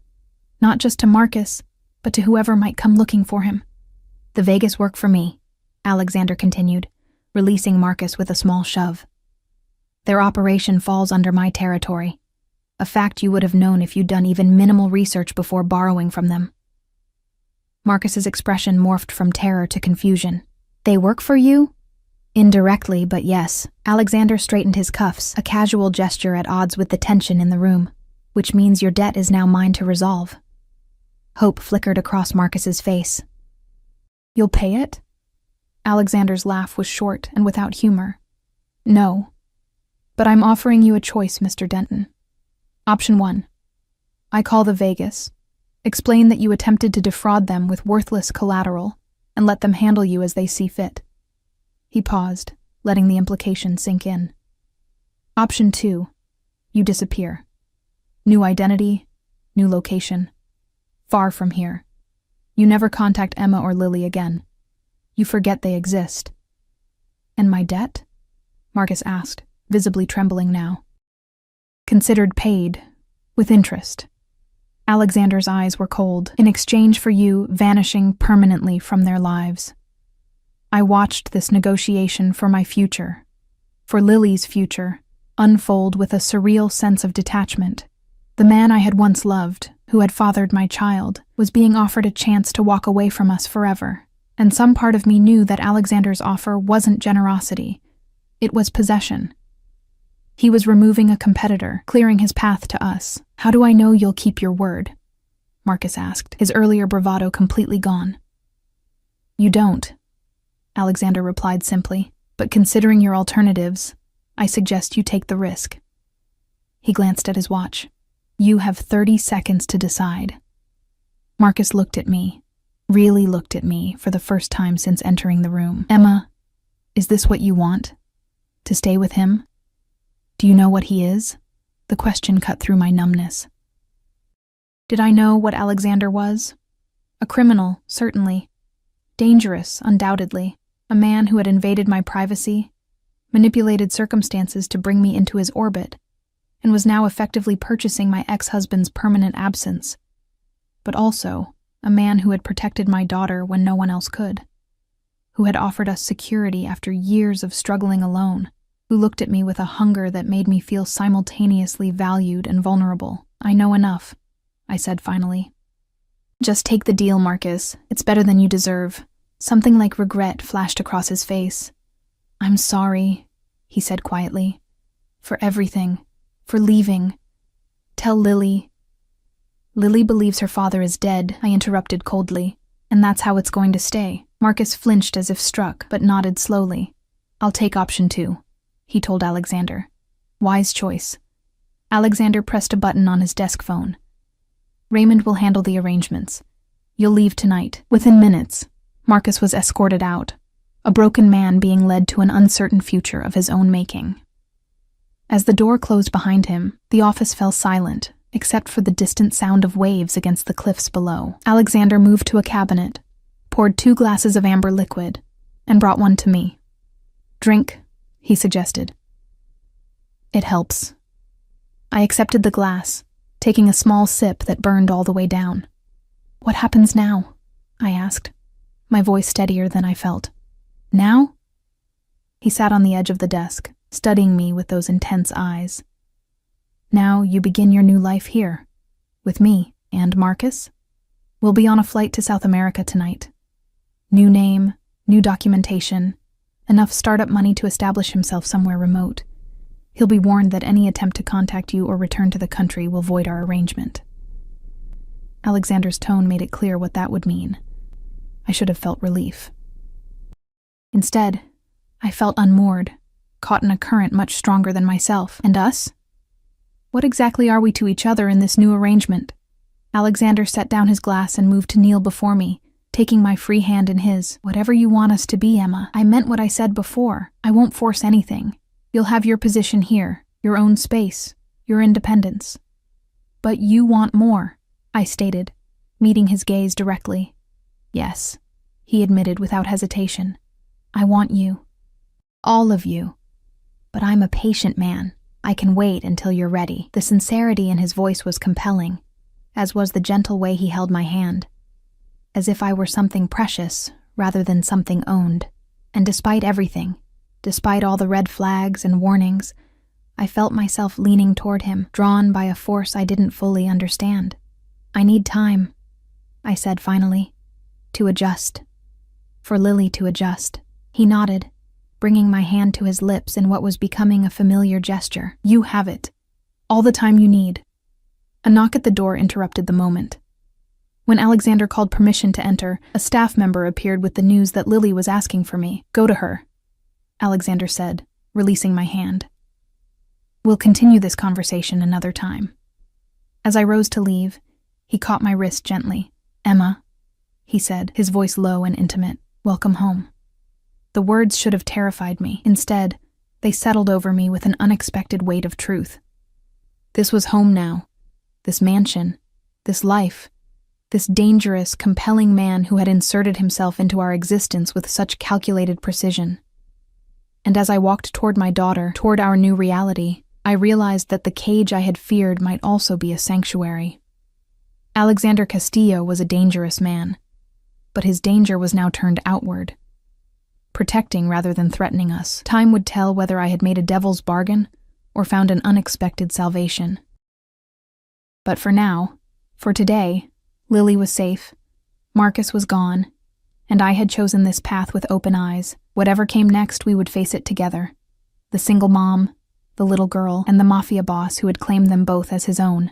not just to Marcus, but to whoever might come looking for him. "The Vegas work for me," Alexander continued, releasing Marcus with a small shove. "Their operation falls under my territory, a fact you would have known if you'd done even minimal research before borrowing from them." Marcus's expression morphed from terror to confusion. "They work for you?" "Indirectly, but yes." Alexander straightened his cuffs, a casual gesture at odds with the tension in the room. "Which means your debt is now mine to resolve." Hope flickered across Marcus's face. "You'll pay it?" Alexander's laugh was short and without humor. "No. But I'm offering you a choice, Mr. Denton. Option 1. I call the Vegas, explain that you attempted to defraud them with worthless collateral, and let them handle you as they see fit." He paused, letting the implication sink in. "Option 2. You disappear. New identity, new location. Far from here. You never contact Emma or Lily again. You forget they exist." "And my debt?" Marcus asked, visibly trembling now. "Considered paid, with interest." Alexander's eyes were cold, in exchange for you vanishing permanently from their lives. I watched this negotiation for my future, for Lily's future, unfold with a surreal sense of detachment. The man I had once loved, who had fathered my child, was being offered a chance to walk away from us forever, and some part of me knew that Alexander's offer wasn't generosity, it was possession. He was removing a competitor, clearing his path to us. "How do I know you'll keep your word?" Marcus asked, his earlier bravado completely gone. "You don't," Alexander replied simply, "but considering your alternatives, I suggest you take the risk." He glanced at his watch. You have 30 seconds to decide. Marcus looked at me, really looked at me for the first time since entering the room. Emma, is this what you want? To stay with him? Do you know what he is? The question cut through my numbness. Did I know what Alexander was? A criminal, certainly. Dangerous, undoubtedly. A man who had invaded my privacy, manipulated circumstances to bring me into his orbit, and was now effectively purchasing my ex-husband's permanent absence. But also, a man who had protected my daughter when no one else could. Who had offered us security after years of struggling alone. Who looked at me with a hunger that made me feel simultaneously valued and vulnerable. I know enough, I said finally. Just take the deal, Marcus. It's better than you deserve. Something like regret flashed across his face. I'm sorry, he said quietly. For everything. For leaving. Tell Lily. Lily believes her father is dead, I interrupted coldly. And that's how it's going to stay. Marcus flinched as if struck, but nodded slowly. I'll take option 2. He told Alexander. Wise choice. Alexander pressed a button on his desk phone. Raymond will handle the arrangements. You'll leave tonight. Within minutes, Marcus was escorted out, a broken man being led to an uncertain future of his own making. As the door closed behind him, the office fell silent, except for the distant sound of waves against the cliffs below. Alexander moved to a cabinet, poured 2 glasses of amber liquid, and brought one to me. Drink, he suggested. It helps. I accepted the glass, taking a small sip that burned all the way down. What happens now? I asked, my voice steadier than I felt. Now? He sat on the edge of the desk, studying me with those intense eyes. Now you begin your new life here, with me and Marcus. We'll be on a flight to South America tonight. New name, new documentation, enough startup money to establish himself somewhere remote. He'll be warned that any attempt to contact you or return to the country will void our arrangement. Alexander's tone made it clear what that would mean. I should have felt relief. Instead, I felt unmoored, caught in a current much stronger than myself. And us? What exactly are we to each other in this new arrangement? Alexander set down his glass and moved to kneel before me, taking my free hand in his. Whatever you want us to be, Emma. I meant what I said before. I won't force anything. You'll have your position here, your own space, your independence. But you want more, I stated, meeting his gaze directly. Yes, he admitted without hesitation. I want you. All of you. But I'm a patient man. I can wait until you're ready. The sincerity in his voice was compelling, as was the gentle way he held my hand. As if I were something precious rather than something owned. And despite everything, despite all the red flags and warnings, I felt myself leaning toward him, drawn by a force I didn't fully understand. I need time, I said finally, to adjust. For Lily to adjust. He nodded, bringing my hand to his lips in what was becoming a familiar gesture. You have it. All the time you need. A knock at the door interrupted the moment. When Alexander called permission to enter, a staff member appeared with the news that Lily was asking for me. Go to her, Alexander said, releasing my hand. We'll continue this conversation another time. As I rose to leave, he caught my wrist gently. Emma, he said, his voice low and intimate, welcome home. The words should have terrified me. Instead, they settled over me with an unexpected weight of truth. This was home now. This mansion. This life. This dangerous, compelling man who had inserted himself into our existence with such calculated precision. And as I walked toward my daughter, toward our new reality, I realized that the cage I had feared might also be a sanctuary. Alexander Castillo was a dangerous man, but his danger was now turned outward, protecting rather than threatening us. Time would tell whether I had made a devil's bargain or found an unexpected salvation. But for now, for today, Lily was safe, Marcus was gone, and I had chosen this path with open eyes. Whatever came next, we would face it together. The single mom, the little girl, and the Mafia boss who had claimed them both as his own.